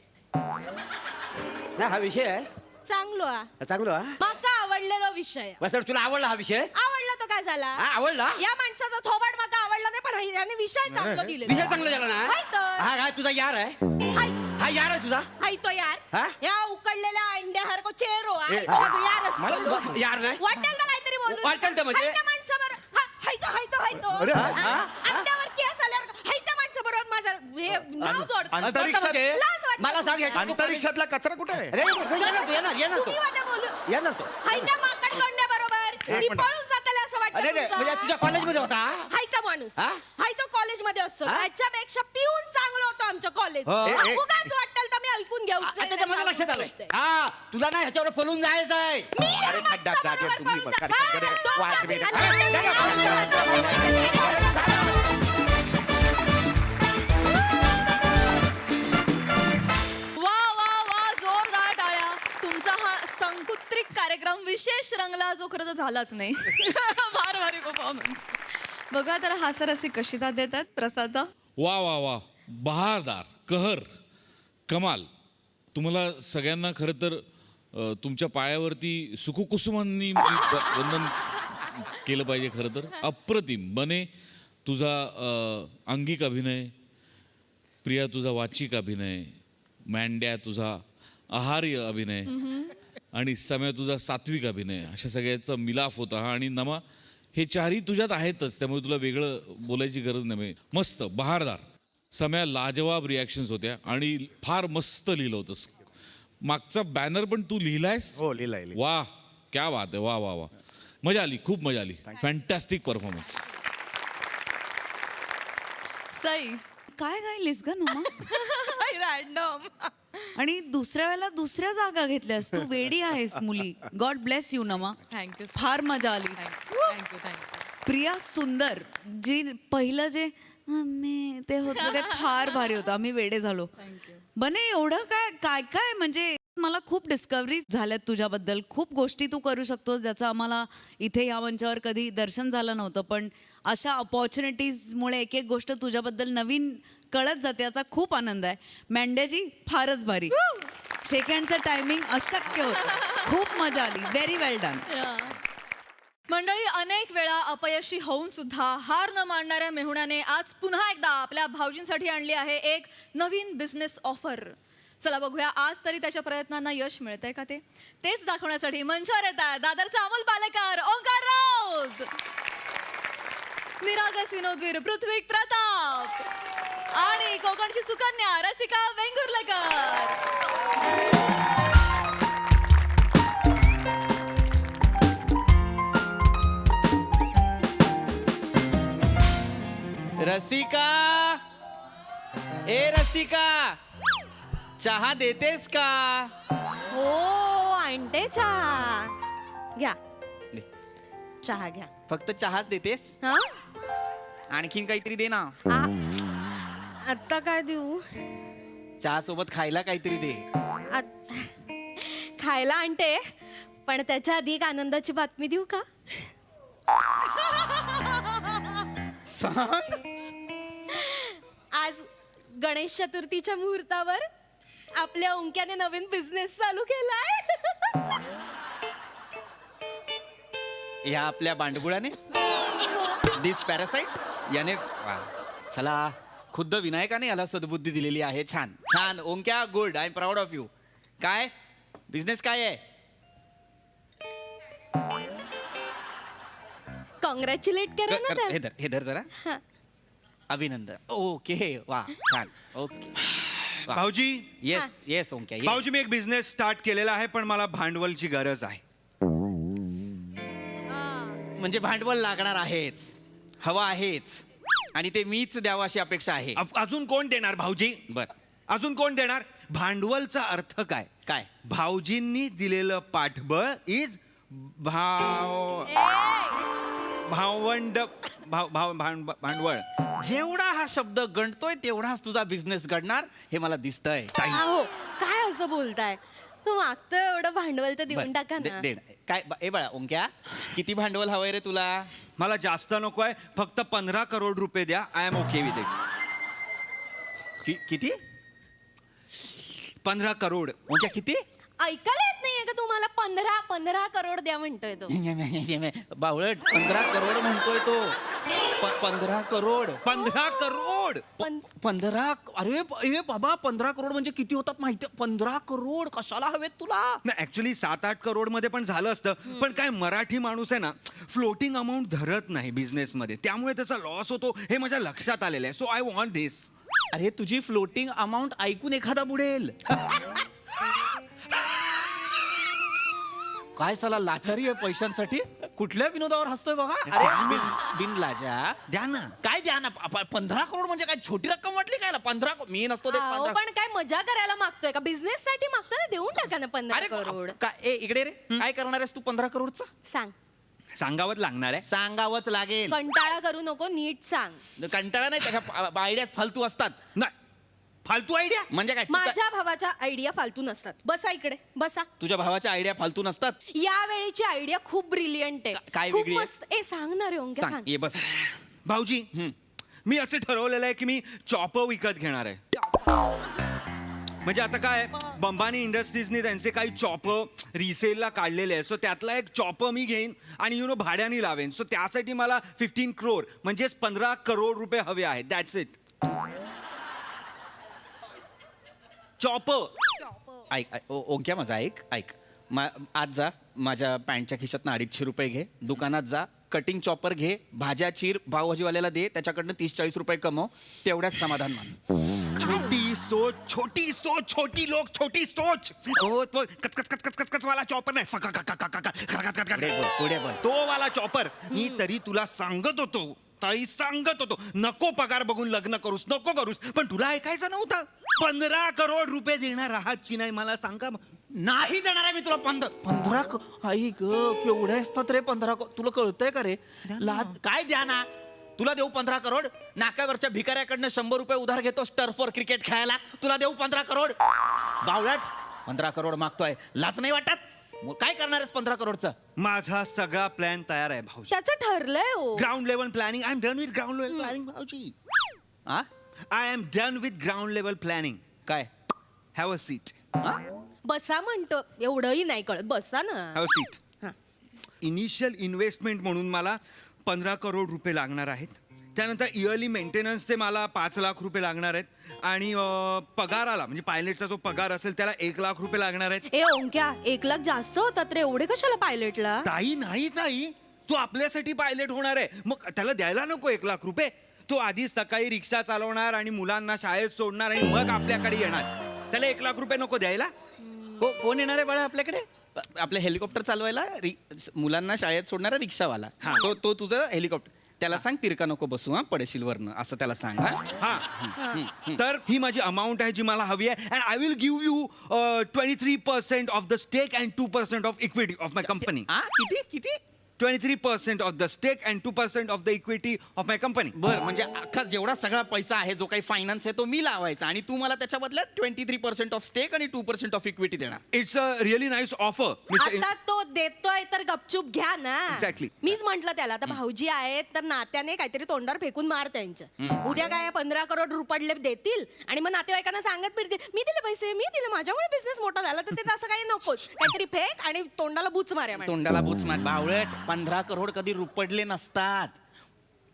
ना हा विषय आहे चांगलो चांगलो हा माका आवडलेला विषय बसर तुला आवडला हा विषय आवडला तो काय झाला हा आवडला या माणसाचा थोबाड माका आवडला नाही पण याने विषय चांगला दिले विषय चांगला झाला ना हाय तर. हा काय तुझा यार आहे हाय हा यार आहे तुझा हाय तो यार हा? या उकडलेल्या अंड्यासारखं चेहरो आहे ए, तो माझा यारच मला बोललो. यार नाही वाटेल तर काहीतरी बोलू वाटेल तर म्हणजे? हाय त्या माणसाबरोबर हाय तो अरे, हा? हा? अंड्यावर केस आल्यावर हाय त्या माणसाबरोबर माझं हे नाव जोडतो अंतरिक्षात म्हणजे? लाज वाटते. मला सांग ह्याच्यात तू अंतरिक्षातला कचरा कुठे आहे? अरे येणार तुम्ही वाटे बोलू तो येणार तो हाय त्या माकड कोंड्याबरोबर एक मी मिनिट. पळून जाताला असं वाटतं अरे रे, तुमचं? म्हणजे तुझ्या कॉलेजमध्ये होता हाय तो माणूस हा? हाय तो कॉलेजमध्ये असतो हा? त्याच्यापेक्षा पिऊन चांगलं होतं आमचं कॉलेज हो. ए, ए. उगाच वाटेल तर मी ऐकून घेऊ आता ते मला लक्षात आलंय हा तुला ना ह्याच्यावर पळून जायचं आहे अरे खड्डा टाकेल तुम्ही बघ. अरे, अरे, वाज बे. वा वा वा जोरदार टाळ्या. तुमचा हा संकुत्रिक कार्यक्रम विशेष रंगला जो खरं तर झालाच नाही. फार भारी परफॉर्मन्स. बघा तर हास्यरसिक कशी दाद देतात प्रसाद. वा वा वा बहारदार कहर कमाल. तुम्हाला सगळ्यांना खरं तर तुमच्या पायावरती सुखकुसुमांनी मी वंदन केलं पाहिजे. खरं तर अप्रतिम. बने तुझा अंगिक अभिनय, प्रिया तुझा वाचिक अभिनय, मँड्या तुझा आहार्य अभिनय आणि सम्या तुझा सात्विक अभिनय, अशा सगळ्याचा मिलाफ होता हा. आणि नमा हे चारही तुझ्यात आहेतच त्यामुळे तुला वेगळं बोलायची गरज नाही. मस्त बहारदार. सम्या लाजवाब रिॲक्शन्स होत्या आणि फार मस्त लिहिलं होतंस. मागचा बॅनर पण तू लिहिलायस. हो लिहिलंय. वा क्या बात आहे. वा वा वा मजा आली खूप मजा आली. Fantastic performance. सई काय गायलीस ग नमा? रॅन्डम. आणि दुसऱ्या वेळेला दुसऱ्या जागा घेतल्यास तू. वेडी आहेस मुली. गॉड ब्लेस यू नमा. थँक्यू फार मजा आली. थँक्यू प्रिया सुंदर जी पहिलं जे मम्मी ते होतं ते फार भारी होतं. आम्ही वेडे झालो. बने एवढं काय काय काय म्हणजे मला खूप डिस्कवरी झाल्यात तुझ्याबद्दल. खूप गोष्टी तू करू शकतोस ज्याचं आम्हाला इथे या मंचावर कधी दर्शन झालं नव्हतं. पण अशा अपॉर्च्युनिटीजमुळे एक एक गोष्ट तुझ्याबद्दल नवीन कळत जाते याचा खूप आनंद आहे. मँड्याजी फारच भारी. सेकंडचं टायमिंग अशक्य होतं. खूप मजा आली. व्हेरी वेल डन. मंडळी अनेक वेळा अपयशी होऊन सुद्धा हार न मानणाऱ्या मेहुण्याने आज पुन्हा एकदा आपल्या भाऊजींसाठी आणली आहे एक नवीन बिझनेस ऑफर. चला बघूया आज तरी त्याच्या प्रयत्नांना यश मिळतंय का तेच दाखवण्यासाठी मंचावर येतात दादरचा अमोल पालेकर, ओंकार राऊत, निरागस विनोदवीर पृथ्वी प्रताप आणि कोकणची सुकन्या रसिका वेंगुर्लेकर. रसिका, ए रसिका, चहा देतेस का? हो आणते चहा. घ्या ले. चहा घ्या. फक्त चहाच देतेस? हा आणखीन काहीतरी दे ना. आत्ता काय देऊ? चहा सोबत खायला काहीतरी दे. खायला आणते पण त्याच्या आधी एक आनंदाची बातमी देऊ का? सांग. आज गणेश चतुर्थीच्या मुहूर्तावर आपल्या ओंक्याने नवीन बिझनेस चालू केलाय. या आपल्या बांडगुळाने दिस पॅरासाइट याने वा. चला खुद्द विनायकाने याला सद्बुद्धी दिलेली आहे. छान छान Onkya good. I am proud of you. काय बिझनेस काय आहे? कॉंग्रॅच्युलेट करा ना त्याला. हे धर, हे धर जरा. हा. अभिनंदन. ओके वा छान. ओके भाऊजी येस येस ओंक्या yes. भाऊजी मी एक बिझनेस स्टार्ट केलेला आहे पण मला भांडवलची गरज आहे. म्हणजे भांडवल लागणार आहेच, हवा आहेच, आणि ते मीच द्यावं अशी अपेक्षा आहे. अजून कोण देणार भाऊजी? बर अजून कोण देणार? भांडवलचा अर्थ काय? काय? भाऊजींनी दिलेलं पाठबळ इज भावंड भांडवळ. जेवढा हा शब्द गणतोय तेवढाच तुझा बिझनेस घडणार हे मला दिसतंय. अहो काय असं बोलताय? तू मागतोय एवढं भांडवल तर देऊन टाका ना. काय ए बाळा ओंक्या, किती भांडवल हवंय रे तुला? मला जास्त नको आहे, फक्त 15 करोड रुपये द्या. I am okay with it. किती? 15 करोड. ओंक्या किती? ऐकायला येत नाहीये का तुम्हाला? 15 करोड द्या म्हणतोय तो. बावळट 15 करोड म्हणतोय तो. 15 करोड. 15 करोड. 15 अरे ए बाबा 15 करोड म्हणजे किती होतात माहिती? 15 करोड कशाला हवेत तुला? नाही ऍक्च्युली 7-8 करोड मध्ये पण झालं असतं, पण काय मराठी माणूस आहे ना फ्लोटिंग अमाऊंट धरत नाही बिझनेस मध्ये, त्यामुळे त्याचा लॉस होतो हे माझ्या लक्षात आलेलं आहे. सो आय वॉन्ट दिस. अरे तुझी फ्लोटिंग अमाऊंट ऐकून एखादा बुडेल. काय साला लाचारी आहे पैशांसाठी. कुठल्या विनोदावर हसतोय बघा. अरे बिन लाजा द्या ना. काय द्या ना? 15 करोड म्हणजे काय छोटी रक्कम वाटली काय? 15 मी नसतो देत. अहो, 15 पण काय मजा करायला मागतोय का? बिझनेस साठी मागतोय ना, देऊन टाका ना 15 करोड. काय इकडे रे काय करणार आहेस तू 15 करोडचं? सांग. सांगावंच लागणार आहे. सांगावंच लागेल. कंटाळा करू नको, नीट सांग. कंटाळा नाही, त्याच्या आयडियाज फालतू असतात. नाही फालतू आयडिया म्हणजे काय? माझ्या भावाच्या आयडिया फालतू नसतात. बसा इकडे बसा. तुझ्या भावाच्या आयडिया फालतू नसतात. या वेळेची आयडिया खूप ब्रिलियंट आहे. काय खूप वेगळी आहे? मस्त. ए सांग ना रे ओंक्या, सांग सांग. ये बस. भाऊजी मी असं ठरवलेलं आहे की मी चॉपर विकत घेणार आहे. म्हणजे आता काय बंबानी इंडस्ट्रीजनी त्यांचे काही चॉपर रिसेलला काढलेले आहे. सो त्यातला एक चॉपर मी घेईन आणि भाड्याने लावेन. सो त्यासाठी मला 15 करोड म्हणजेच 15 करोड रुपये हवे आहेत. That's it. चॉपर. ऐक ओंक्या माझा ऐक आज जा माझ्या पॅन्टच्या खिशातनं 250 रुपये घे, दुकानात जा कटिंग चॉपर घे, भाज्या चीर, पावभाजीवाल्याला दे, त्याच्याकडनं 30-40 रुपये कमव, तेवढ्याच समाधान मान. छोटी सोच छोटी लोक छोटी सोच. कच वाला चॉपर नाही, पुढे बोल. तो वाला चॉपर. मी तरी तुला सांगत होतो नको पगार बघून लग्न करूस, पण तुला ऐकायचं नव्हतं. 15 करोड रुपये देणार आहात की नाही मला सांगा. नाही देणार आहे मी तुला 15 आई ग केवढे असतात रे 15 तुला कळतंय का रे? लाज काय द्या ना तुला देऊ 15 करोड? नाक्यावरच्या भिकाऱ्याकडनं 100 रुपये उधार घेतो टर्फवर क्रिकेट खेळायला, तुला देऊ 15 करोड? बावळट 15 करोड मागतोय, लाज नाही वाटत? काय करणार आहेस 15 करोडचं? माझा सगळा प्लॅन तयार आहे भाऊजी. त्याचं ठरलंय हो. Ground level planning. I am done with ground level planning भाऊजी. I am done with ground level planning. काय? Have a seat. बसा म्हणतो. एवढंही नाही कळत, बसा ना. Have a seat. Initial investment म्हणून मला 15 करोड रुपये लागणार आहेत. त्यानंतर इयरली मेंटेनन्सचे मला 5 लाख रुपये लागणार आहेत आणि पगाराला म्हणजे पायलटचा जो पगार असेल त्याला 1 लाख रुपये लागणार आहेत. ए ओंक्या 1 लाख जास्त होतात रे, एवढे कशाला पायलटला? ताई तू आपल्यासाठी पायलट होणार आहे, मग त्याला द्यायला नको 1 लाख रुपये. तो आधी सकाळी रिक्षा चालवणार आणि मुलांना शाळेत सोडणार आणि मग आपल्याकडे येणार. त्याला 1 लाख रुपये नको द्यायला? कोण येणार आहे बाळा आपल्याकडे? आपलं हेलिकॉप्टर चालवायला मुलांना शाळेत सोडणारा रिक्षावाला. तो तुझं हेलिकॉप्टर. त्याला सांग तिरका नको बसू पडशील वरनं, असं त्याला सांग. तर ही माझी अमाऊंट आहे जी मला हवी आहे. And I will give you 23% of the stake and 2% of equity of my company. किती? 23% of the stake and 2% of the equity of my company. बरं, म्हणजे अख्खा जेवढा सगळा पैसा आहे जो काही फायनान्स आहे तो मी लावायचा आणि तू मला त्याच्या बदल्यात 23% ऑफ स्टेक आणि 2% ऑफ इक्विटी देणार. It's a really nice offer. आता तो देतोय तर गपचूप घ्या ना. Exactly. मीच म्हंटल त्याला, आता भाऊजी आहेत तर नात्याने काहीतरी तोंडावर फेकून मार त्यांच्या. उद्या काय 15 करोड रुपये देतील आणि मग नातेवाईकांना सांगत फिरतील मी दिले पैसे, मी दिले, माझ्यामुळे बिझनेस मोठा झाला. तर ते तसं काही नकोच. काहीतरी फेक आणि तोंडाला बुच मार्या. तोंडाला बुच मार बावळट. 15 करोड कधी रुपडले नसतात,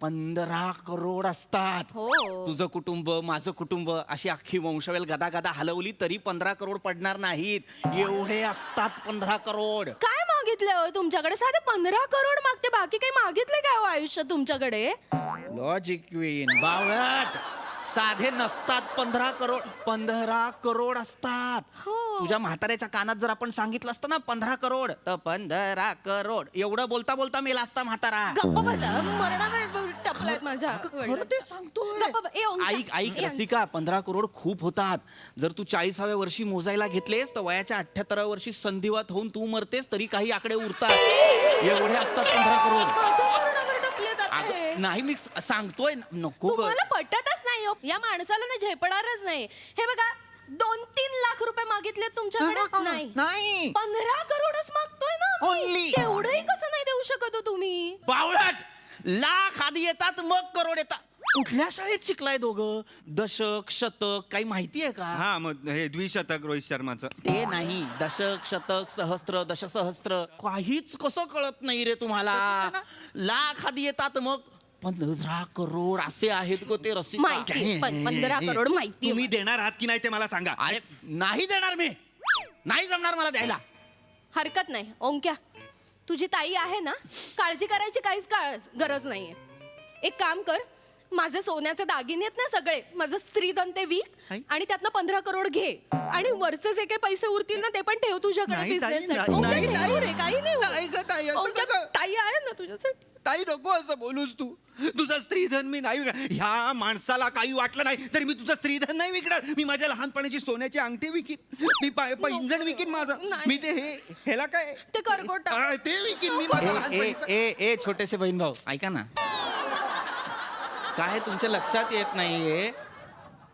15 करोड असतात. हो. तुझं कुटुंब, माझं कुटुंब, अशी अख्खी वंशवेल गदा गदा हलवली तरी 15 करोड पडणार नाहीत. एवढे असतात 15 करोड. काय मागितलं हो तुमच्याकडे? साधे 15 करोड मागते, बाकी काही मागितले काय हो आयुष्यात तुमच्याकडे? लॉजिक क्वीन बावळट. साधे नसतात 15 करोड असतात. तुझ्या म्हाताऱ्याच्या कानात जर आपण सांगितलं असतं ना 15 करोड तर 15 करोड एवढं बोलता बोलता मेला असता म्हातारा. गप्प बसा, मरणावर टपलायत माझ्या. खरं ते सांगतोय. गप्प बसा. ए, ओंकार. ऐक रसिका, 15 करोड खूप होतात. जर तू 40व्या वर्षी मोजायला घेतलेस तर वयाच्या 78व्या वर्षी संधिवात होऊन तू मरतेस तरी काही आकडे उरतात. एवढे असतात 15 करोड. माझ्या मरणावर टपलेत आता हे. अगं, नाही मी सांगतोय नको ग. तुम्हाला पटतच नाही हो. या माणसाला ना झेपणारच नाही. हे बघा 2-3 लाख रुपये मागितले तुमच्याकडे नाही 15 करोडच मागतोय ना आम्ही. Only. तेवढंही कसं नाही देऊ शकत हो तुम्ही? बावळट, लाख आधी येतात मग करोड येतात. कुठल्या शाळेत शिकलाय दोघं? दशक शतक काही माहिती आहे का? हा मग हे द्विशतक रोहित शर्माचं. ते नाही, दशक शतक सहस्त्र दशसहस्त्र काहीच कसं कळत नाही रे तुम्हाला. लाख आधी येतात मग 15 करोड असे आहेत गो ते रसिका. माहिती 15 करोड माहिती. तुम्ही देणार आहात की नाही ते मला सांगा. अरे नाही देणार मी, नाही जमणार मला द्यायला. हरकत नाही ओंक्या, तुझी ताई आहे ना, काळजी करायची काहीच गरज नाहीये. एक काम कर, माझे सोन्याचे दागिने आहेत ना सगळे, माझं स्त्रीधन ते विक आणि त्यातनं 15 करोड घे आणि वरचे जे काही पैसे उरतील ना ते पण ठेव तुझ्याकडे नाही, ताई, बिझनेससाठी. नाही, ओंक्या, ताई. ठेव रे, काही नाही होत. नाही गं, ताई, असं ओंक्या, कसं? ताई आहे ना तुझ्यासाठी. ताई नको असं बोलूस तू. तुझं स्त्रीधन मी नाही विकणार. ह्या माणसाला काही वाटलं नाही तरी मी तुझं स्त्रीधन नाही विकणार. मी माझ्या लहानपणाची सोन्याची अंगठी विकीन, मी पैंजण विकीन माझं. नाही. मी ते ह्याला काय ते करगोट टाक. ते विकीन मी माझं लहानपणीचं. ए छोटेसे बहीण भाऊ ऐका ना, काय तुमच्या लक्षात येत नाहीये?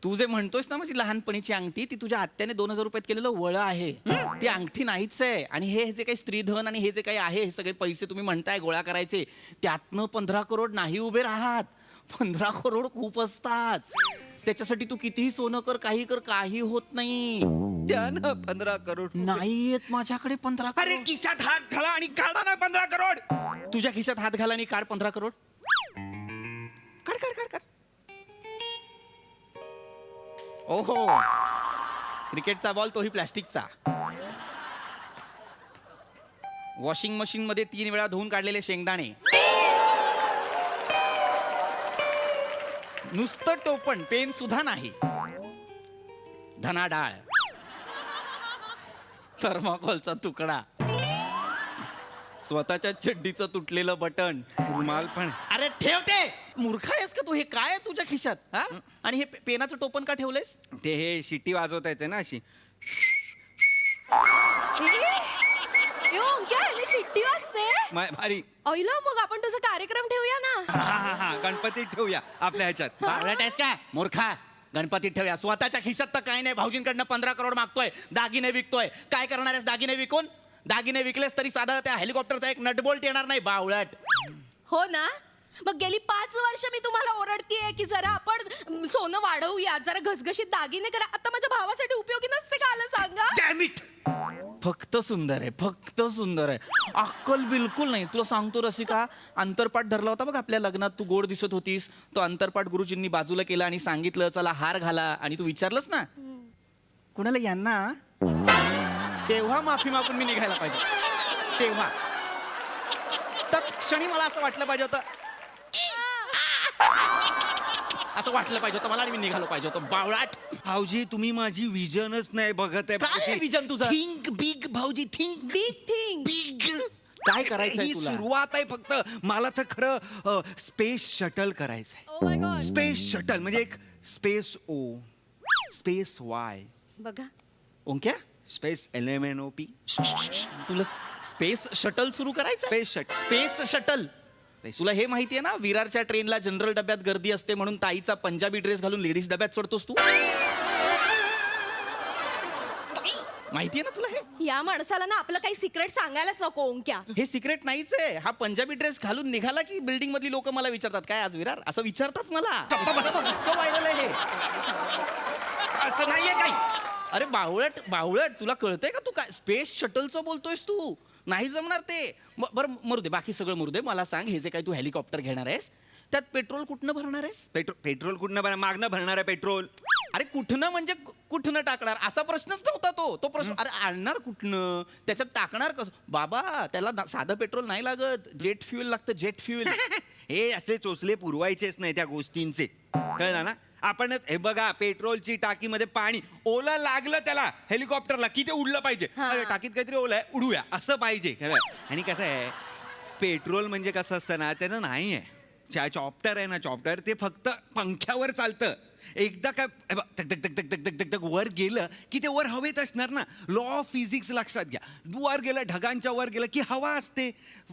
तू जे म्हणतोस ना माझी लहानपणीची अंगठी, ती तुझ्या आत्याने 2000 रुपयात केलेलं वळं आहे. ती अंगठी नाहीच आहे. आणि हे जे काही स्त्रीधन आणि हे जे काही आहे हे सगळे पैसे तुम्ही म्हणताय गोळा करायचे, त्यातनं 15 करोड नाही उभे राहत. 15 करोड खूप असतात. त्याच्यासाठी तू कितीही सोनं कर, काही कर, काही होत नाही. द्या ना 15 करोड. नाही येत माझ्याकडे 15 अरे करोड. खिशात हात घाला आणि काढा ना 15 करोड. तुझ्या खिशात हात घाला आणि काढ 15 करोड. काढ काढ काढ काढ. ओहो, क्रिकेटचा बॉल तोही प्लॅस्टिकचा. वॉशिंग मशीन मध्ये 3 वेळा धुवून काढलेले शेंगदाणे. नुसतं टोपण, पेन सुद्धा नाही. धना डाळ, थर्माकोलचा तुकडा, स्वतःच्या चड्डीचं तुटलेलं बटन, रुमाल पण. अरे ठेवते. मूर्ख आहेस का तू? हे काय आहे तुझ्या खिशात? हा? आणि हे पेनाचं टोपण का ठेवलंयस? ते हे शिट्टी वाजवता येते ना अशी. ए, ओंक्या, ह्याने शिट्टी वाजते. भारी. अहिला, मग आपण तुझा कार्यक्रम ठेवूया ना. हा गणपतीत ठेवूया आपल्या ह्याच्यात. बावळट आहेस का मूर्खा? गणपतीत ठेवूया. स्वतःच्या खिशात तर काही नाही. भाऊजींकडनं 15 करोड मागतोय, दागिने विकतोय. काय करणार आहेस दागिने विकून? दागिने विकलेस तरी साधा त्या हेलिकॉप्टरचा एक नटबोल्ट येणार नाही. बावळट. हो ना, मग गेली 5 वर्ष मी तुम्हाला ओरडतीये की जरा आपण सोनं वाढवूया, जरा घसघशीत दागिने करा. आता माझ्या भावासाठी उपयोगी नसते का आलं सांगा? Damn it! फक्त सुंदर आहे, फक्त सुंदर आहे. अक्कल बिलकुल नाही. तुला सांगतो रसिका, अंतरपाठ धरला होता बघ आपल्या लग्नात. तू गोड दिसत होतीस. तो अंतरपाठ गुरुजींनी बाजूला केला आणि सांगितलं चला हार घाला. आणि तू विचारलंस ना कोणाला? यांना. तेव्हा माफी मागून मी निघायला पाहिजे. तेव्हा तत्क्षणी मला असं वाटलं पाहिजे होतं, असं वाटलं पाहिजे होतं मला आणि मी निघालो पाहिजे होतं. बावळाट. भाऊजी तुम्ही माझी विजनच नाही बघत आहे. काय आहे विजन तुझं? थिंक बिग भाऊजी, थिंक बिग थिंग. बिग. काय करायचंय ही तुला? सुरुवात आहे फक्त. मला तर खरं स्पेस शटल करायचंय. Oh my God. Space shuttle म्हणजे एक स्पेस ओ, स्पेस वाय, बघा, ओंक्या, स्पेस LMNOP. तुला स्पेस शटल सुरू करायचं? Space shuttle. Space shuttle. तुला हे माहितीये ना, विरारच्या ट्रेनला जनरल डब्यात गर्दी असते म्हणून ताईचा पंजाबी ड्रेस घालून लेडीज डब्यात चढतोस तू? माहितीये ना तुला हे? या माणसाला ना आपलं काही सिक्रेट सांगायलाच नको ओंक्या. हे सिक्रेट नाहीच आहे. हा पंजाबी ड्रेस घालून निघाला की बिल्डिंग मधली लोक मला विचारतात काय आज विरार, असं विचारतात मला. व्हायरल आहे हे. असं नाहीये काही. अरे बावळट बावळट, तुला कळतंय का? तू काय स्पेस शटलचं बोलतोयस तू? नाही जमणार ते. बरं मरू दे, बाकी सगळं मरू दे. मला सांग, हे जे काही तू हेलिकॉप्टर घेणार आहेस त्यात पेट्रोल कुठनं भरणार आहेस? पेट्रोल कुठनं भरणार? मागणं भरणार आहे पेट्रोल. अरे कुठनं म्हणजे कुठनं टाकणार असा प्रश्नच नव्हता तो प्रश्न. अरे आणणार कुठनं, त्याच्यात टाकणार कसं? बाबा त्याला साधं पेट्रोल नाही लागत, जेट फ्युएल लागतं, जेट फ्युएल. हे असे चोचले पुरवायचेच नाही त्या गोष्टींचे, कळलं ना? आपण हे बघा पेट्रोलची टाकीमध्ये पाणी ओलं लागलं त्याला हेलिकॉप्टरला की ते उडलं पाहिजे. अरे टाकीत काहीतरी ओलं आहे उडूया असं पाहिजे खरं. आणि कसं आहे पेट्रोल म्हणजे कसं असतं ना त्याचं नाही आहे चॉप्टर आहे ना चॉप्टर ते फक्त पंख्यावर चालतं. एकदा काय हे बघ, धक धक धक धक धक धक धक धक वर गेलं की ते वर हवेत असणार ना. लॉ ऑफ फिजिक्स लक्षात घ्या. वर गेलं ढगांच्या वर गेलं की हवा असते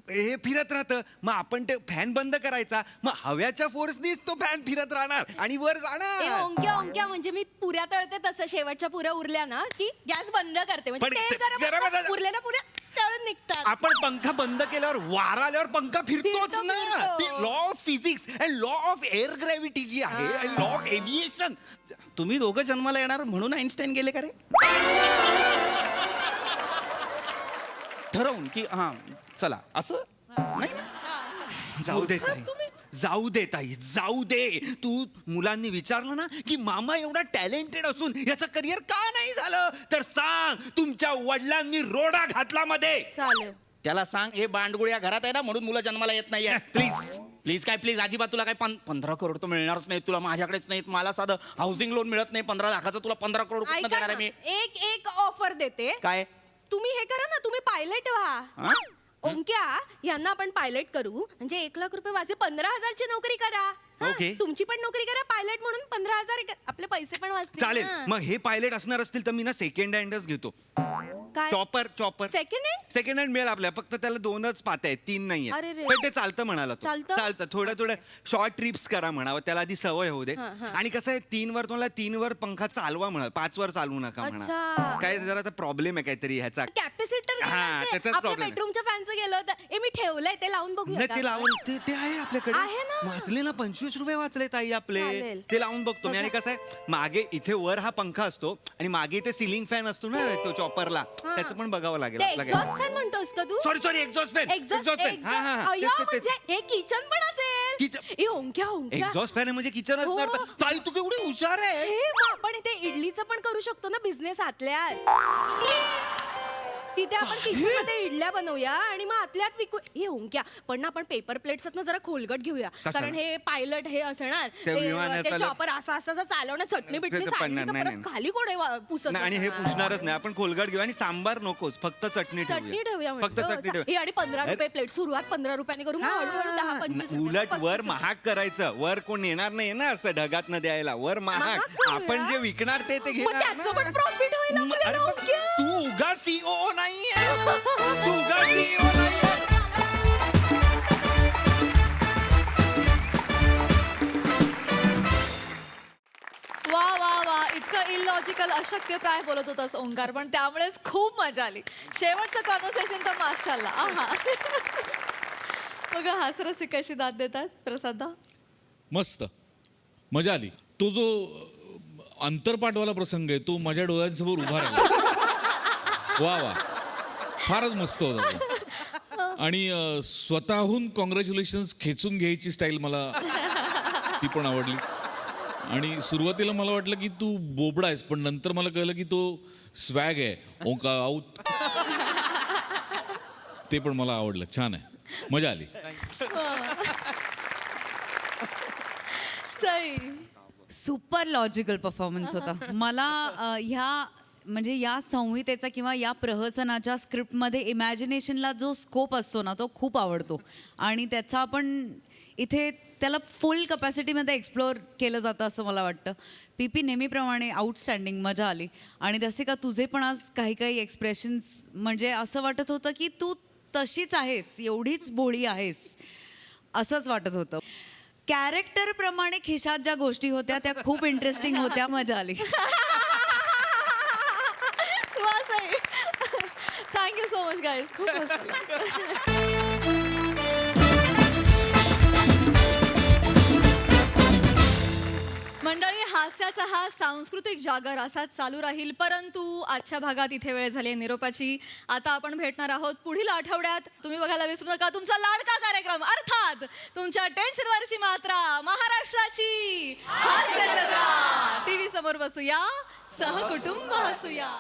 हे फिरत राहतं. मग आपण ते फॅन बंद करायचा मग हव्याच्या फोर्सनीच तो फॅन फिरत राहणार आणि वर जाणार. ओंक्या म्हणजे मी पुऱ्या तळते तसं शेवटच्या पुऱ्या उरल्या ना की गॅस बंद करते म्हणजे पण तेल ते- गरम गरम असतं, असतं. उरल्या ना पुऱ्या तळून निघतात. आपण पंखा बंद केल्यावर वारा आल्यावर पंखा फिरतोच फिरतो, ना. फिरतो. ते law of physics and law of air gravity जी आहे अँड लॉ ऑफ एव्हिएशन. तुम्ही दोघं जन्माला येणार म्हणून आईन्स्टाईन गेले का रे? ठरवून की हा चला असं नाही ना. जाऊ दे ताई. जाऊ दे ताई जाऊ दे. तू मुलांनी विचारलं ना की मामा एवढा टॅलेंटेड असून याचं करिअर का नाही झालं तर सांग तुमच्या वडिलांनी रोडा घातला मध्ये. चालेल. त्याला सांग हे बांडगुळ या घरात आहे ना म्हणून मुलं जन्माला येत नाहीये. प्लीज प्लीज काय प्लीज अजिबात तुला काय 15 करोड तर मिळणारच नाही तुला माझ्याकडेच नाहीत. मला साधं हाऊसिंग लोन मिळत नाही 15 लाखाचं तुला 15 करोड कुठनं ऐका देणार ना, आहे मी. एक ऑफर देते. काय तुम्ही हे करा ना तुम्ही पायलट व्हा. हा? ओंक्या यांना आपण पायलट करू म्हणजे 1 लाख रुपये वाजे 15,000ची नोकरी करा. हा, ओके. तुमची पण नोकरी करा पायलट म्हणून 15,000 आपले पैसे पण वाचतील. चालेल. ना. मग हे पायलट असणार असतील तर मी ना सेकंड हँडच घेतो. काय chopper second hand second hand मिळेल आपल्या फक्त त्याला 2च पाते आहेत 3 नाही अरे रे. पण ते चालतं म्हणाला तो. चालतं? चालतं थोड्या शॉर्ट ट्रिप्स करा म्हणावं त्याला आधी सवय होऊ दे. आणि कसं आहे 3 वर तुम्हाला 3 वर पंखा चालवा म्हणा 5 वर चालवू नका म्हणा. अच्छा. काय जरा प्रॉब्लेम आहे काहीतरी ह्याचा. कॅपॅसिटर हा, त्याचाच आपल्या problem आहे. बेडरूमच्या फॅनचं गेलं होतं मी ठेवलंय ते लावून बघूया नाही का? ते लावून ते आहे आपल्याकडे आहे ना. वाचले ना 25 रुपये वाचले ताई आपले. चालेल. ते लावून बघतो मी. आणि कसं आहे मागे इथे वर हा पंखा असतो आणि मागे इथे सिलिंग फॅन असतो ना तो चॉपरला त्याचं पण बघावं लागेल ते आपल्याला. एक्झॉस्ट फॅन म्हणतोस का तू? Sorry exhaust fan. अय्यो, म्हणजे हे किचन पण असेल. किचन- ए, ओंक्या एक्झॉस्ट फॅन म्हणजे किचन असणार तर. ताई तू केवढी हुशार आहे. हे मग आपण इथे इडलीचं पण करू शकतो ना बिझनेस आतल्यात. तिथे आपण किचन मध्ये इडल्या बनवूया आणि मग आतल्यात विकू. हे ओंक्या पण ना आपण पेपर प्लेट्स ना जरा खोलगट घेऊया कारण हे पायलट हे असणार त्या विमानाचं चॉपर असं चालवणं चटणी बिटणी ते पडणार सांडली तर नाही, परत नाही. खाली कोणी पुसत नाही, आणि हे बसणार? पुसणारच नाही आपण कोलगट घेऊ आणि सांबार नकोच फक्त चटणी चटणी ठेवूया फक्त चटणी म्हणतो. हे आणि 15 रुपये प्लेट सुरुवात 15 रुपयाने करू मग हळूहळू 10-25 रुपये, उलट 35 वर रुपये. महाग करायचं. वर कोण येणार नाही ना असं ढगात न द्यायला. वर महाग महाग करूया. आपण जे विकणार ते मग घेणार त्याचं पण ना. प्रॉफिट होईल अरे आपल्याला, पण ओंक्या. तू उगा सीओ नाहीये. तू उगा सीओ नाहीये. वा वा वा इतकं इलॉजिकल अशक्यप्राय बोलत होतास ओंकार पण त्यामुळेच खूप मजा आली. शेवटचं कॉन्व्हर्सेशन तर माशाल्लाह. आहा बघा हासरसी कशी दाद देतात प्रसादा. मस्त मजा आली. तो जो अंतरपाठवाला प्रसंग आहे तो माझ्या डोळ्यांसमोर उभा राहिला. वा वा फारच मस्त होता तो. आणि स्वतःहून कॉंग्रॅच्युलेशन्स खेचून घ्यायची स्टाईल मला ती पण आवडली. आणि सुरुवातीला मला वाटलं की तू बोबडा आहेस पण नंतर मला कळलं की तो स्वॅग आहे. ओंका आऊट ते पण मला आवडलं. छान आहे मजा आली. सई सुपर लॉजिकल परफॉर्मन्स होता. मला ह्या म्हणजे या संहितेचा किंवा या प्रहसनाच्या स्क्रिप्टमध्ये इमॅजिनेशनला जो स्कोप असतो ना तो खूप आवडतो आणि त्याचा आपण इथे त्याला फुल कपॅसिटीमध्ये एक्सप्लोअर केलं जातं असं मला वाटतं. पी नेहमीप्रमाणे आउटस्टँडिंग मजा आली. आणि रसिका तुझे पण आज काही काही एक्सप्रेशन्स म्हणजे असं वाटत होतं की तू तशीच आहेस एवढीच भोळी आहेस असंच वाटत होतं. कॅरेक्टरप्रमाणे खिशात ज्या गोष्टी होत्या त्या खूप इंटरेस्टिंग होत्या. मजा आली. थँक्यू सो मच गाईज खूप मस्त झालं. मंडळी हास्याचा हा सांस्कृतिक जागर असाच चालू राहील परंतु आजच्या भागात इथे वेळ झाली आहे निरोपाची. आता आपण भेटणार आहोत पुढील आठवड्यात. तुम्ही बघायला विसरू नका तुमचा लाडका कार्यक्रम अर्थात तुमच्या टेन्शनवरची मात्रा महाराष्ट्राची हास्य जत्रा. टीव्ही समोर बसूया सहकुटुंब हसूया.